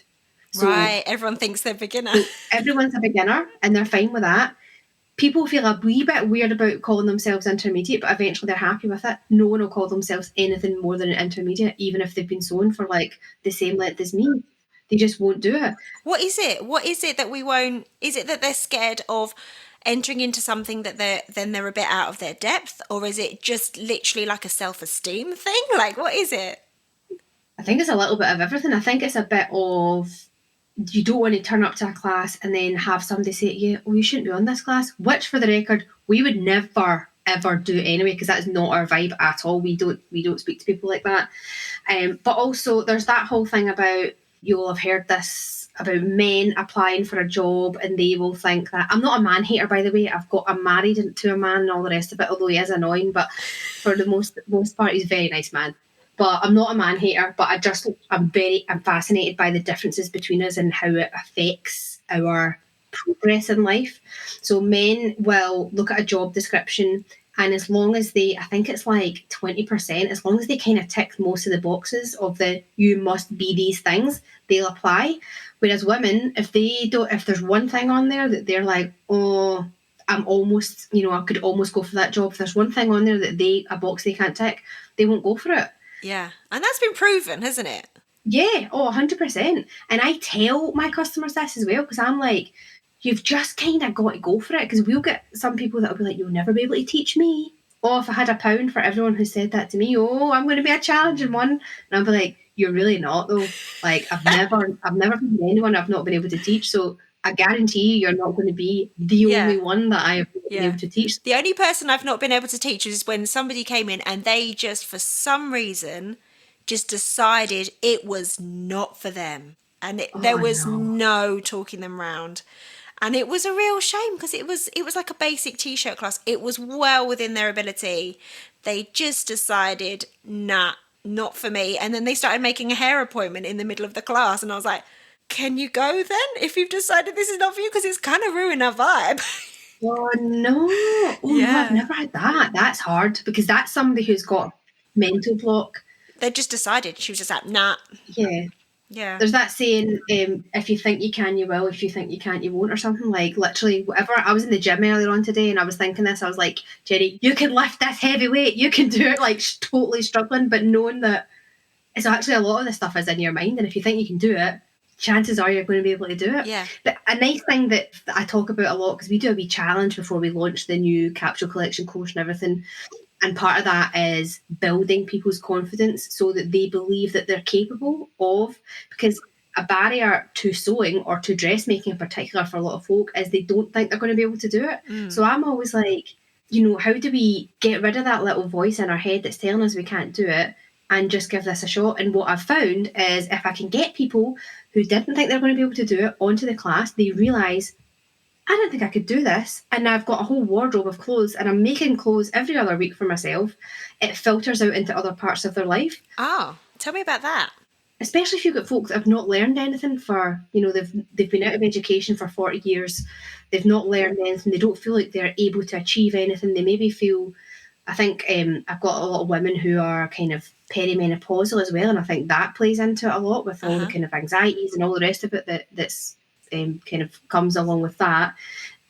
So, right. Everyone thinks they're beginner. So everyone's a beginner and they're fine with that. People feel a wee bit weird about calling themselves intermediate, but eventually they're happy with it. No one will call themselves anything more than an intermediate, even if they've been sewing for like the same length as me. They just won't do it. What is it? What is it that we won't? Is it that they're scared of entering into something that they're a bit out of their depth, or is it just literally like a self-esteem thing? Like, what is it? I think it's a little bit of everything. I think it's a bit of, you don't want to turn up to a class and then have somebody say to you, oh, you shouldn't be on this class, which for the record, we would never, ever do anyway, because that's not our vibe at all. We don't speak to people like that. But also there's that whole thing about, you'll have heard this about men applying for a job and they will think that, I'm not a man hater, by the way. I'm married to a man and all the rest of it, although he is annoying, but for the most part, he's a very nice man. But I'm not a man hater, but I'm fascinated by the differences between us and how it affects our progress in life. So men will look at a job description, and as long as I think it's like 20%, as long as they kind of tick most of the boxes of the you must be these things, they'll apply. Whereas women, if there's one thing on there that they're like, oh, I'm almost, you know, I could almost go for that job. If there's one thing on there that a box they can't tick, they won't go for it. Yeah. And that's been proven, hasn't it? Yeah. Oh, 100%. And I tell my customers this as well, because I'm like, you've just kind of got to go for it, because we'll get some people that will be like, you'll never be able to teach me. Oh, if I had £1 for everyone who said that to me, oh, I'm going to be a challenging one. And I'll be like, you're really not though. Like, I've never been anyone I've not been able to teach. So I guarantee you're not going to be the only one that I have been able to teach. The only person I've not been able to teach is when somebody came in and they just, for some reason, just decided it was not for them. And there was no talking them round. And it was a real shame, because it was like a basic t-shirt class. It was well within their ability. They just decided, nah, not for me. And then they started making a hair appointment in the middle of the class. And I was like, can you go then if you've decided this is not for you? Because it's kind of ruined our vibe. Oh, no. Oh, yeah. No, I've never had that. That's hard, because that's somebody who's got mental block. They just decided. She was just like, nah. Yeah. Yeah. There's that saying, if you think you can, you will. If you think you can't, you won't, or something. Like, literally, whatever. I was in the gym earlier on today and I was thinking this. I was like, Jerry, you can lift this heavy weight. You can do it, like, totally struggling, but knowing that it's actually a lot of the stuff is in your mind. And if you think you can do it, chances are you're going to be able to do it. Yeah. But a nice thing that I talk about a lot, because we do a wee challenge before we launch the new capsule collection course and everything, And part of that is building people's confidence so that they believe that they're capable of, because a barrier to sewing or to dressmaking in particular for a lot of folk is they don't think they're going to be able to do it. So I'm always like, how do we get rid of that little voice in our head that's telling us we can't do it and just give this a shot? And what I've found is if I can get people who didn't think they're going to be able to do it onto the class, they realise, I didn't think I could do this. And I've got a whole wardrobe of clothes and I'm making clothes every other week for myself. It filters out into other parts of their life. Oh, tell me about that. Especially if you've got folk that have not learned anything for, they've been out of education for 40 years. They've not learned anything. They don't feel like they're able to achieve anything. They maybe feel, I think I've got a lot of women who are kind of perimenopausal as well. And I think that plays into it a lot with all the kind of anxieties and all the rest of it that's kind of comes along with that.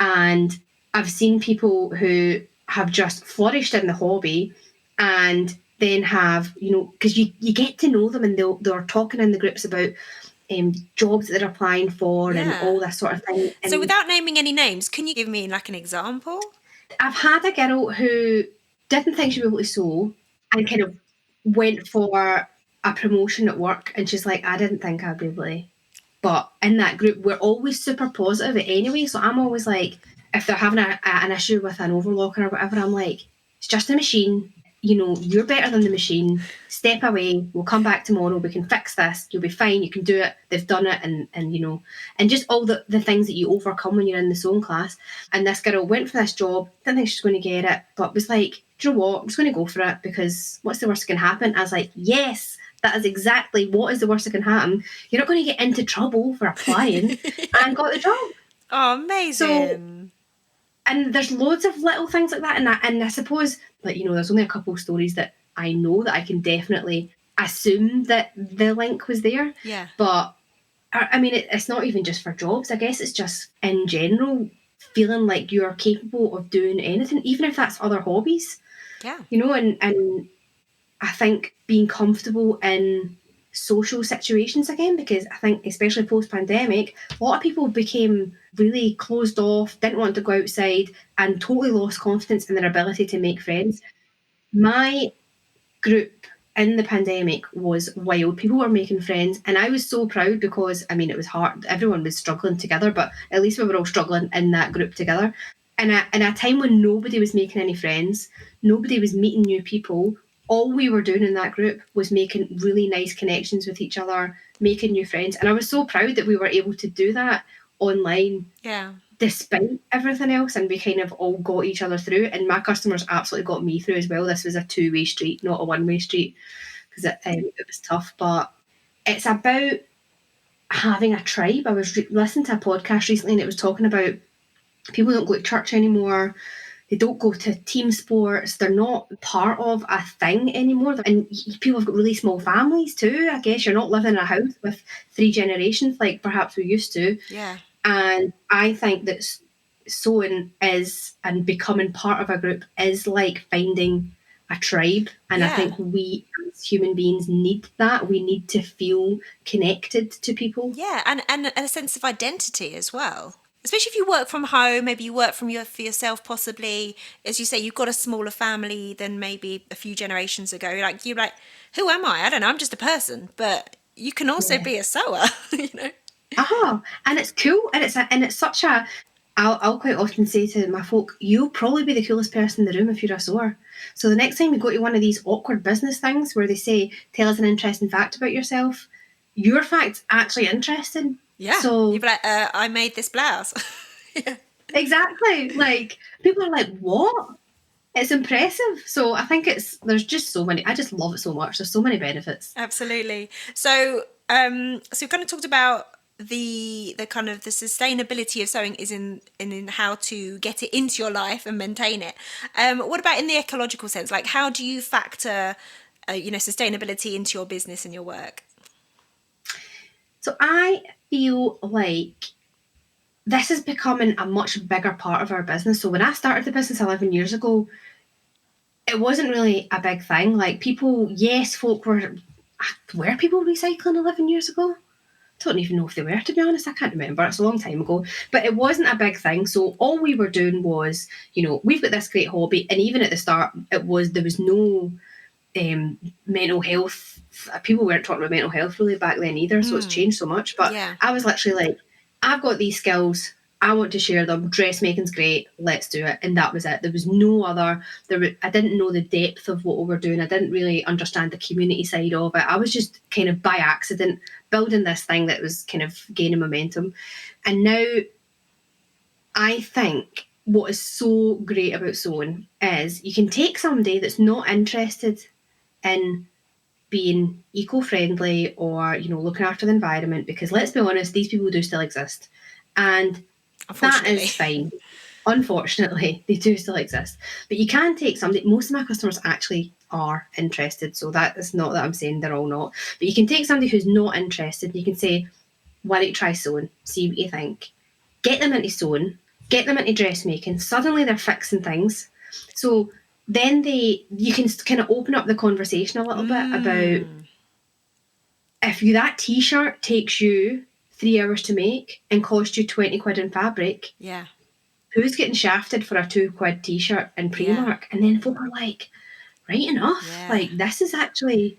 And I've seen people who have just flourished in the hobby and then have, because you get to know them and they're talking in the groups about jobs that they're applying for and all this sort of thing. And so without naming any names, can you give me like an example? I've had a girl who didn't think she'd be able to sew and kind of went for a promotion at work and she's like, I didn't think I'd be able to. But in that group, we're always super positive anyway. So I'm always like, if they're having an issue with an overlocker or whatever, I'm like, it's just a machine. You're better than the machine. Step away. We'll come back tomorrow. We can fix this. You'll be fine. You can do it. They've done it. And just all the things that you overcome when you're in the sewing class. And this girl went for this job. Didn't think she was going to get it. But was like, do you know what? I'm just going to go for it because what's the worst that can happen? I was like, yes. That is exactly what is the worst that can happen. You're not going to get into trouble for applying and got the job. Oh, amazing. So, and there's loads of little things like that. And I suppose, there's only a couple of stories that I know that I can definitely assume that the link was there. Yeah. But, I mean, it's not even just for jobs. I guess it's just in general feeling like you're capable of doing anything, even if that's other hobbies. Yeah. And I think being comfortable in social situations again, because I think especially post-pandemic, a lot of people became really closed off, didn't want to go outside and totally lost confidence in their ability to make friends. My group in the pandemic was wild. People were making friends and I was so proud because, it was hard. Everyone was struggling together, but at least we were all struggling in that group together. And in a time when nobody was making any friends, nobody was meeting new people, all we were doing in that group was making really nice connections with each other, making new friends. And I was so proud that we were able to do that online. Yeah. Despite everything else, and we kind of all got each other through. And my customers absolutely got me through as well. This was a two-way street, not a one-way street, because it was tough. But it's about having a tribe. I was listening to a podcast recently and it was talking about people don't go to church anymore. They don't go to team sports. They're not part of a thing anymore. And people have got really small families too. I guess you're not living in a house with 3 generations like perhaps we used to. Yeah. And I think that sewing is, and becoming part of a group is like finding a tribe. And I think we as human beings need that. We need to feel connected to people. Yeah, and a sense of identity as well. Especially if you work from home, maybe you work for yourself possibly. As you say, you've got a smaller family than maybe a few generations ago. You're like, who am I? I don't know, I'm just a person. But you can also be a sewer, And it's cool. And it's such a... I'll quite often say to my folk, you'll probably be the coolest person in the room if you're a sewer. So the next time you go to one of these awkward business things where they say, tell us an interesting fact about yourself, your fact's actually interesting. Yeah. So you'd be like, I made this blouse. Yeah. Exactly. Like, people are like, what? It's impressive. So I think there's just so many. I just love it so much. There's so many benefits. Absolutely. So we've kind of talked about the kind of the sustainability of sewing is in how to get it into your life and maintain it. What about in the ecological sense? Like, how do you factor sustainability into your business and your work? So I feel like this is becoming a much bigger part of our business. So when I started the business 11 years ago, it wasn't really a big thing. Like, people, yes, folk were people recycling 11 years ago? don't even know if they were, to be honest. I can't remember. It's a long time ago. But it wasn't a big thing. So all we were doing was, we've got this great hobby. And even at the start, there was no mental health. People weren't talking about mental health really back then either. So it's changed so much. But I was literally like, I've got these skills. I want to share them. Dressmaking's great. Let's do it. And that was it. There was no other. I didn't know the depth of what we were doing. I didn't really understand the community side of it. I was just kind of by accident building this thing that was kind of gaining momentum. And now I think what is so great about sewing is you can take somebody that's not interested in being eco-friendly or, looking after the environment, because let's be honest, these people do still exist. And that is fine. Unfortunately, they do still exist. But you can take somebody, most of my customers actually are interested, so that is not that I'm saying they're all not. But you can take somebody who's not interested, you can say, why don't you try sewing, see what you think. Get them into sewing, get them into dressmaking. Suddenly they're fixing things. So then you can kind of open up the conversation a little bit about, if that t-shirt takes you 3 hours to make and cost you 20 quid in fabric, who's getting shafted for a 2 quid t-shirt in Primark? And then folk are like, right enough, like this is actually,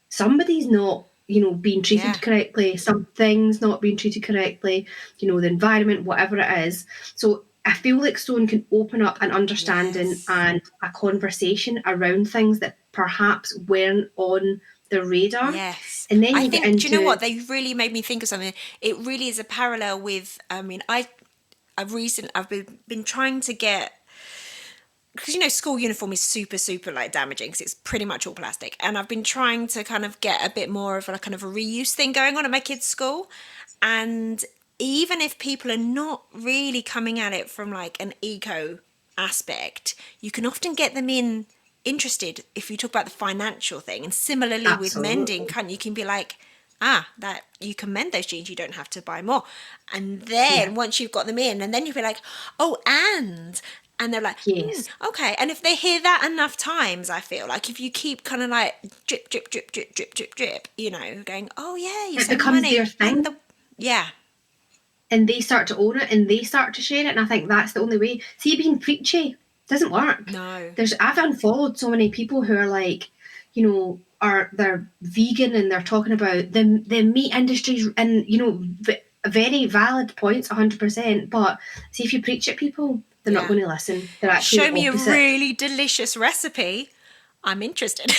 somebody's not, being treated correctly, something's not being treated correctly, the environment, whatever it is. So I feel like sewing can open up an understanding and a conversation around things that perhaps weren't on the radar. Yes. And then do you know what? They really made me think of something. It really is a parallel with, I've been trying to get, because school uniform is super like damaging because it's pretty much all plastic, and I've been trying to kind of get a bit more of a kind of a reuse thing going on at my kids' school. And even if people are not really coming at it from like an eco aspect, you can often get them interested if you talk about the financial thing. And similarly with mending, you can be like, that you can mend those jeans, you don't have to buy more. And then once you've got them in, and then you'll be like, and they're like, okay. And if they hear that enough times, I feel like if you keep kind of like drip, drip, drip, drip, drip, drip, drip, going, oh yeah, you save money. Their thing. And they start to own it and they start to share it. And I think that's the only way. See, being preachy doesn't work. No. I've unfollowed so many people who are like, they're vegan and they're talking about the meat industries and, very valid points, 100%. But see, if you preach at people, they're not going to listen. They're actually show me a really delicious recipe. I'm interested.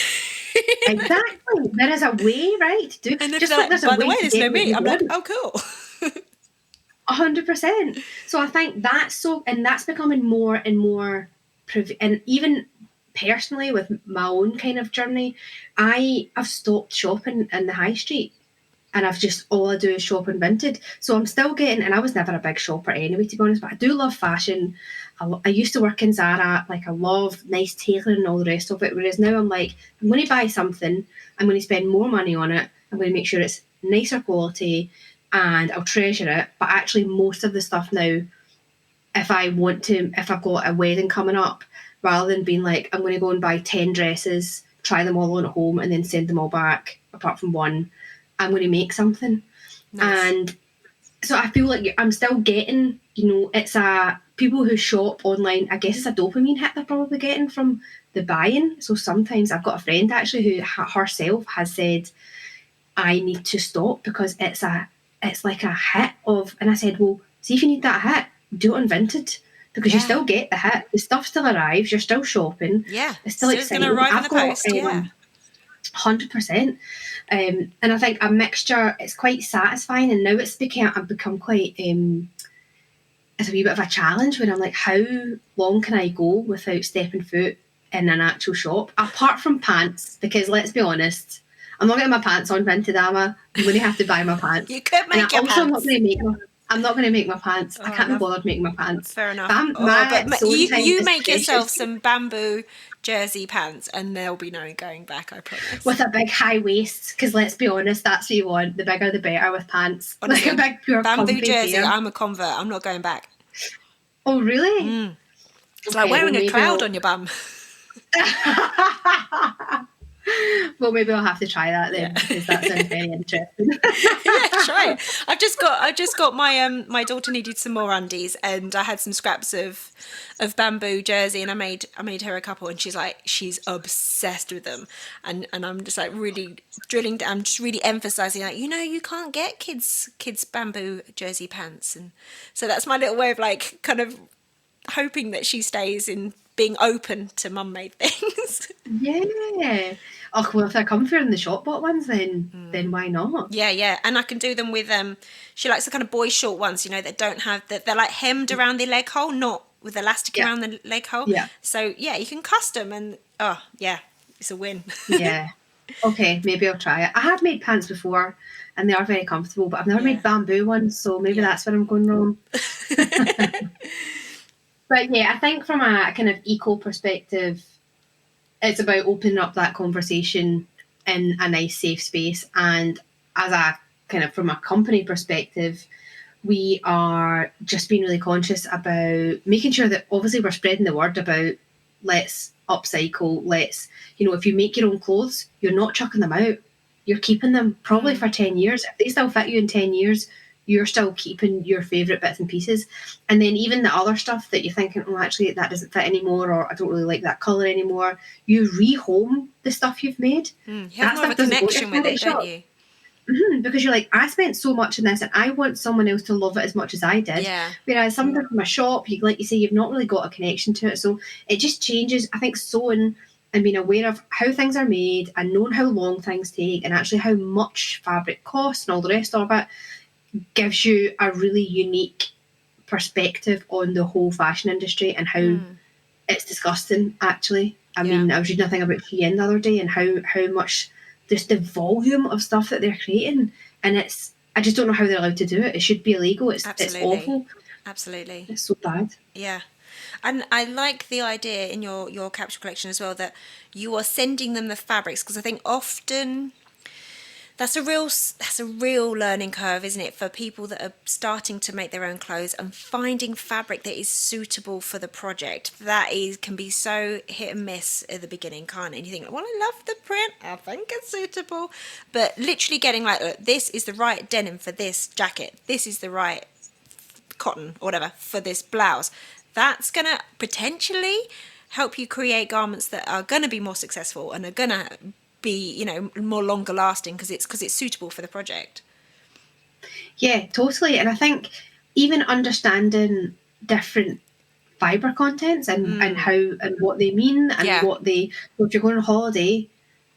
Exactly. There is a way, right? To do. And if they're like, by the way, there's no meat. I'm like, oh, cool. 100%. So I think that's becoming more and more, and even personally with my own kind of journey, I've stopped shopping in the high street. And all I do is shop in Vinted. So I'm still getting, and I was never a big shopper anyway, to be honest, but I do love fashion. I used to work in Zara, like I love nice tailoring and all the rest of it. Whereas now I'm like, I'm going to buy something, I'm going to spend more money on it, I'm going to make sure it's nicer quality and I'll treasure it. But actually most of the stuff now, if I've got a wedding coming up, rather than being like, I'm going to go and buy 10 dresses, try them all on at home and then send them all back, apart from one, I'm going to make something. Nice. And so I feel like I'm still getting, it's people who shop online, I guess it's a dopamine hit they're probably getting from the buying. So sometimes I've got a friend actually who herself has said, I need to stop because it's like a hit of, and I said, well, see if you need that hit, do it on Vinted. Because you still get the hit, the stuff still arrives, you're still shopping. Yeah, it's still exciting. It's going to arrive in the post, 100%. And I think a mixture, it's quite satisfying, and now I've become quite it's a wee bit of a challenge when I'm like, how long can I go without stepping foot in an actual shop, apart from pants? Because let's be honest, I'm not getting my pants on Vinted, am I? I'm going to have to buy my pants. You could make your pants. I'm not going to make my pants. I can't be bothered making my pants. Fair enough. But you make yourself some bamboo jersey pants and there'll be no going back, I promise. With a big high waist, because let's be honest, that's what you want. The bigger the better with pants. Honestly, like a big pure bamboo jersey, pair. I'm a convert. I'm not going back. Oh, really? It's like wearing a cloud on your bum. Well, maybe I'll have to try that then, because that sounds very interesting. Yeah, try it. I've just got my daughter needed some more undies, and I had some scraps of bamboo jersey, and I made her a couple, and she's obsessed with them, and I'm just like really drilling down, just really emphasizing, like, you can't get kids bamboo jersey pants, and so that's my little way of like kind of hoping that she stays in being open to mum made things. Yeah. Oh, well, if they're comfier in the shop bought ones, then why not? Yeah, and I can do them with she likes the kind of boy short ones, that don't have they're like hemmed around the leg hole, not with elastic around the leg hole. Yeah. So yeah, you can custom, and it's a win. Yeah. Okay, maybe I'll try it. I have made pants before, and they are very comfortable, but I've never made bamboo ones, so maybe that's where I'm going wrong. But yeah, I think from a kind of eco perspective, it's about opening up that conversation in a nice, safe space. And as a kind of from a company perspective, we are just being really conscious about making sure that obviously we're spreading the word about let's upcycle, if you make your own clothes, you're not chucking them out. You're keeping them probably for 10 years. If they still fit you in 10 years, you're still keeping your favourite bits and pieces. And then even the other stuff that you're thinking, oh, actually, that doesn't fit anymore, or I don't really like that colour anymore, you rehome the stuff you've made. You have more of a connection with it, don't you? Because you're like, I spent so much on this, and I want someone else to love it as much as I did. Yeah. Whereas something from a shop, like you say, you've not really got a connection to it. So it just changes. I think sewing and being aware of how things are made and knowing how long things take and actually how much fabric costs and all the rest of it gives you a really unique perspective on the whole fashion industry and how it's disgusting, actually. I mean, I was reading a thing about Shein the other day and how much just the volume of stuff that they're creating, and I just don't know how they're allowed to do it. It should be illegal. It's awful. Absolutely. It's so bad. Yeah. And I like the idea in your capsule collection as well that you are sending them the fabrics, because I think often that's a real learning curve, isn't it, for people that are starting to make their own clothes and finding fabric that is suitable for the project. Can be so hit and miss at the beginning, can't it? And you think, well, I love the print, I think it's suitable, but literally getting like, look, this is the right denim for this jacket, this is the right cotton or whatever for this blouse. That's going to potentially help you create garments that are going to be more successful and are going to be, more longer lasting because it's suitable for the project. Yeah, totally. And I think even understanding different fibre contents and how and what they mean and so if you're going on holiday,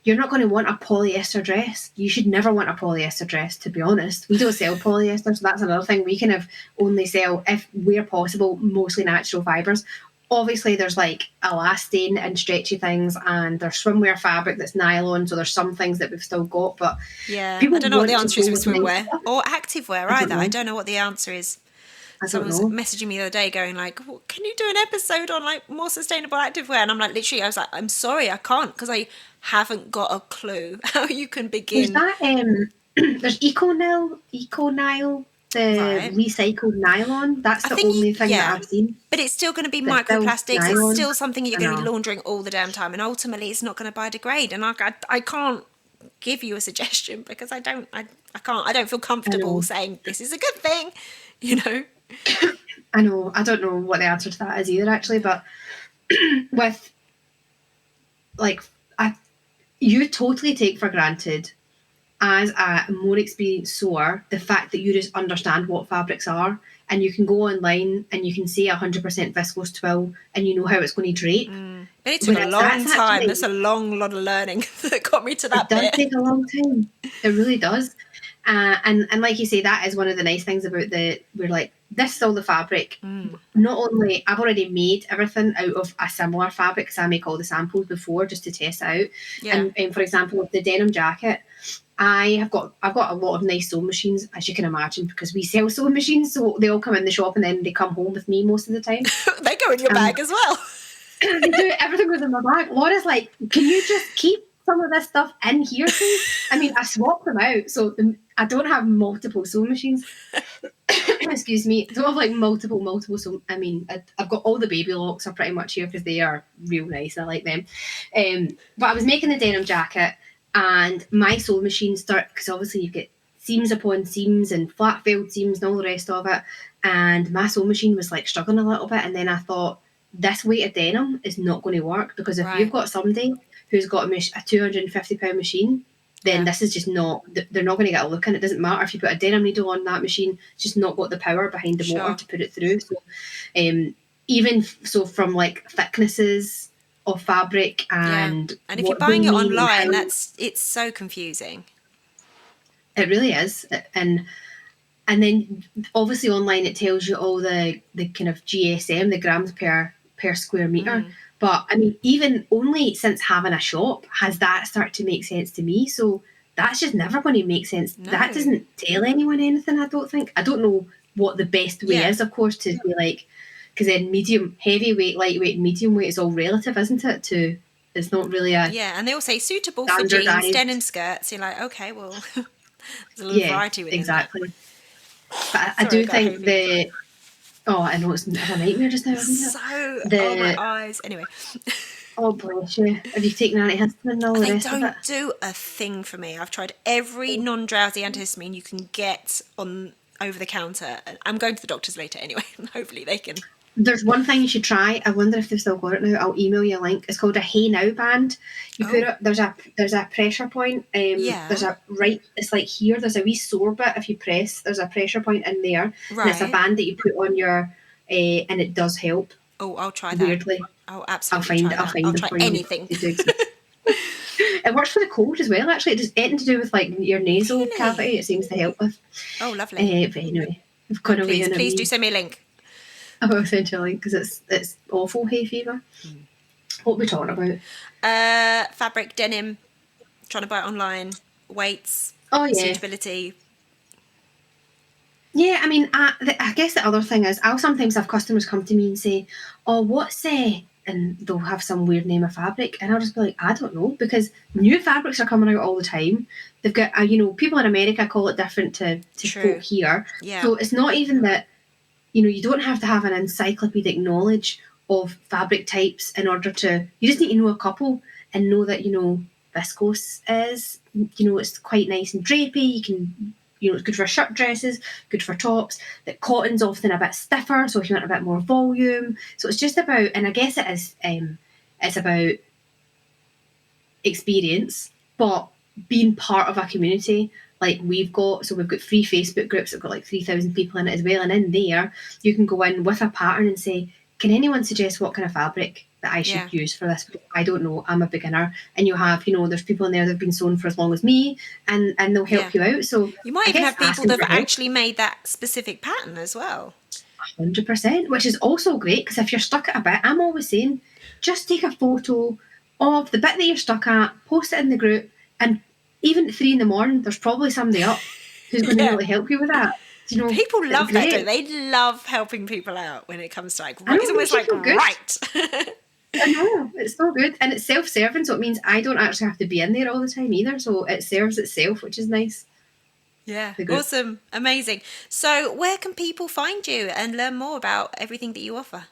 you're not going to want a polyester dress. You should never want a polyester dress, to be honest. We don't sell polyester, so that's another thing. We kind of only sell, if where possible, mostly natural fibres. Obviously, there's like elastane and stretchy things, and there's swimwear fabric that's nylon, so there's some things that we've still got. But I don't know what the answer is with swimwear or activewear either. I don't know what the answer is. Someone was messaging me the other day going like, well, can you do an episode on like more sustainable activewear? And I'm like, literally, I was like, I'm sorry, I can't, because I haven't got a clue how you can begin. There's that, there's Eco-Nile, the recycled nylon. That's the only thing that I've seen. But it's still going to be microplastics. It's still something you're going to be laundering all the damn time, and ultimately it's not going to biodegrade. And I can't give you a suggestion because I don't feel comfortable saying this is a good thing, I know. I don't know what the answer to that is either, actually. But with like, you totally take for granted as a more experienced sewer the fact that you just understand what fabrics are, and you can go online and you can say 100% viscose twill and you know how it's going to drape. But it took a long time. That's a long lot of learning that got me to that bit. It does take a long time. It really does. And like you say, that is one of the nice things about we're like, this is all the fabric. Not only, I've already made everything out of a similar fabric because I make all the samples before just to test it out. Yeah. And for example, with the denim jacket, I've got a lot of nice sewing machines, as you can imagine, because we sell sewing machines, so they all come in the shop and then they come home with me most of the time. They go in your bag as well. They do. Everything goes in my bag. Laura's like, can you just keep some of this stuff in here, please? I mean, I swap them out. So I don't have multiple sewing machines. Excuse me. I don't have like multiple. So I mean, I've got all the baby locks are pretty much here because they are real nice. I like them. But I was making the denim jacket, and my sewing machine started, because obviously you get seams upon seams and flat felled seams and all the rest of it. And my sewing machine was like struggling a little bit, and then I thought, this weight of denim is not going to work, because if you've got somebody who's got a £250 machine, then this is just not, they're not going to get a look in. It doesn't matter if you put a denim needle on that machine, it's just not got the power behind the motor to put it through. So even so, from like thicknesses of fabric and and if you're buying it online, it's so confusing. It really is. And then obviously online it tells you all the kind of GSM, the grams per square metre. But I mean, even only since having a shop has that started to make sense to me. So that's just never going to make sense. No. That doesn't tell anyone anything, I don't think. I don't know what the best way is, of course, to be like, because then medium, heavyweight, lightweight, medium weight is all relative, isn't it? It's not really a... Yeah, and they all say suitable for jeans, denim skirts. You're like, okay, well, there's a little variety within exactly. But I do think oh, I know it's a nightmare just now, isn't it? Oh, my eyes. Anyway. Oh, bless you. Have you taken antihistamine and all the rest of it? They don't do a thing for me. I've tried every non-drowsy antihistamine you can get on over the counter. I'm going to the doctors later anyway. Hopefully they can... There's one thing you should try. I wonder if they've still got it now. I'll email you a link. It's called a Hey Now band. You put it. There's a pressure point. There's it's like here. There's a wee sore bit if you press. There's a pressure point in there. Right. And it's a band that you put on your, and it does help. Oh, I'll try that. Weirdly, I'll absolutely I'll find try anything. It works for the cold as well. Actually, it does anything to do with like your nasal cavity. It seems to help with. Oh, lovely. But anyway, we've gone away. Please do send me a link. I will send you a link because it's awful hay fever. What are we talking about? Fabric, denim, trying to buy it online, weights, suitability. Yeah, I mean, I guess the other thing is I'll sometimes have customers come to me and say, oh, what's and they'll have some weird name of fabric, and I'll just be like, I don't know, because new fabrics are coming out all the time. They've got, people in America call it different to folk here. Yeah. So it's not even that, you don't have to have an encyclopedic knowledge of fabric types in order to... You just need to know a couple and know that, viscose is, it's quite nice and drapey. You can, it's good for shirt dresses, good for tops. That cotton's often a bit stiffer, so if you want a bit more volume. So it's just about... And I guess it is... it's about experience, but being part of a community... Like we've got 3 Facebook groups that have got like 3,000 people in it as well. And in there, you can go in with a pattern and say, can anyone suggest what kind of fabric that I should use for this? I don't know. I'm a beginner. And you have, there's people in there that have been sewn for as long as me, and they'll help you out. So you might even have people that have actually made that specific pattern as well. 100%, which is also great, because if you're stuck at a bit, I'm always saying, just take a photo of the bit that you're stuck at, post it in the group, and even at 3 a.m, there's probably somebody up who's going to really help you with that. People love that, don't they? They love helping people out when it comes to it's almost like, right. I know, it's so good. And it's self-serving, so it means I don't actually have to be in there all the time either. So it serves itself, which is nice. Yeah, awesome. Amazing. So where can people find you and learn more about everything that you offer?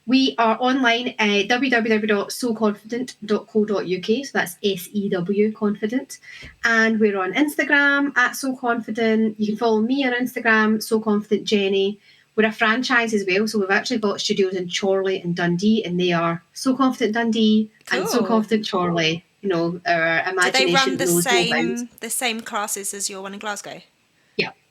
We are online at www.sewconfident.co.uk, so that's SEW Confident, and we're on Instagram at SewConfident. You can follow me on Instagram, SewConfidentJenny. We're a franchise as well, so we've actually got studios in Chorley and Dundee, and they are Sew Confident Dundee and Sew Confident Chorley. Our imagination. Do they run the same classes as your one in Glasgow?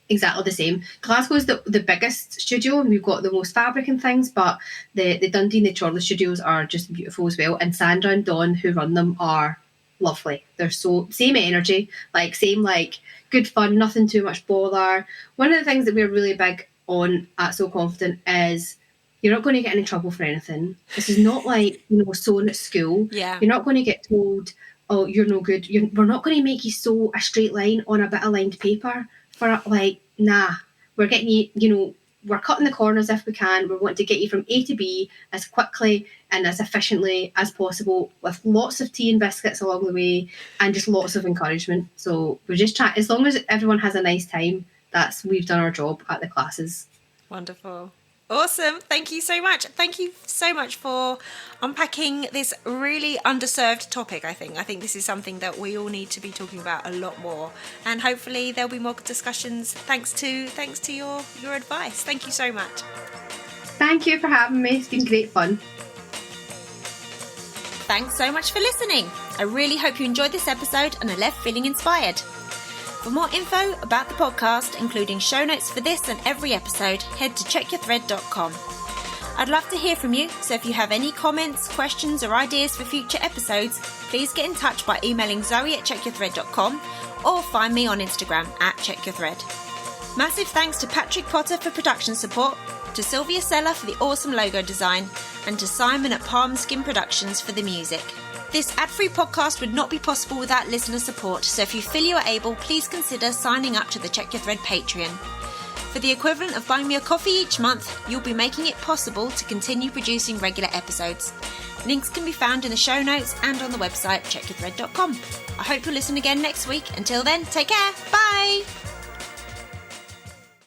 Exactly the same. Glasgow's the biggest studio, and we've got the most fabric and things, but the Dundee and the Chorley studios are just beautiful as well. And Sandra and Dawn, who run them, are lovely. They're so same energy, same good fun, nothing too much bother. One of the things that we're really big on at So Confident is you're not going to get in trouble for anything. This is not like sewing at school. Yeah. You're not going to get told, oh, you're no good. We're not going to make you sew a straight line on a bit of lined paper. For nah, we're getting you, we're cutting the corners if we can. We want to get you from A to B as quickly and as efficiently as possible, with lots of tea and biscuits along the way and just lots of encouragement. So we're just trying, as long as everyone has a nice time, we've done our job at the classes. Wonderful. Awesome. Thank you so much. Thank you so much for unpacking this really underserved topic, I think. I think this is something that we all need to be talking about a lot more. And hopefully there'll be more discussions thanks to your advice. Thank you so much. Thank you for having me. It's been great fun. Thanks so much for listening. I really hope you enjoyed this episode and are left feeling inspired. For more info about the podcast, including show notes for this and every episode, head to checkyourthread.com. I'd love to hear from you, so if you have any comments, questions or ideas for future episodes, please get in touch by emailing zoe@checkyourthread.com or find me on Instagram @checkyourthread. Massive thanks to Patrick Potter for production support, to Sylvia Seller for the awesome logo design, and to Simon at Palm Skin Productions for the music. This ad-free podcast would not be possible without listener support, so if you feel you are able, please consider signing up to the Check Your Thread Patreon. For the equivalent of buying me a coffee each month, you'll be making it possible to continue producing regular episodes. Links can be found in the show notes and on the website checkyourthread.com. I hope you'll listen again next week. Until then, take care. Bye!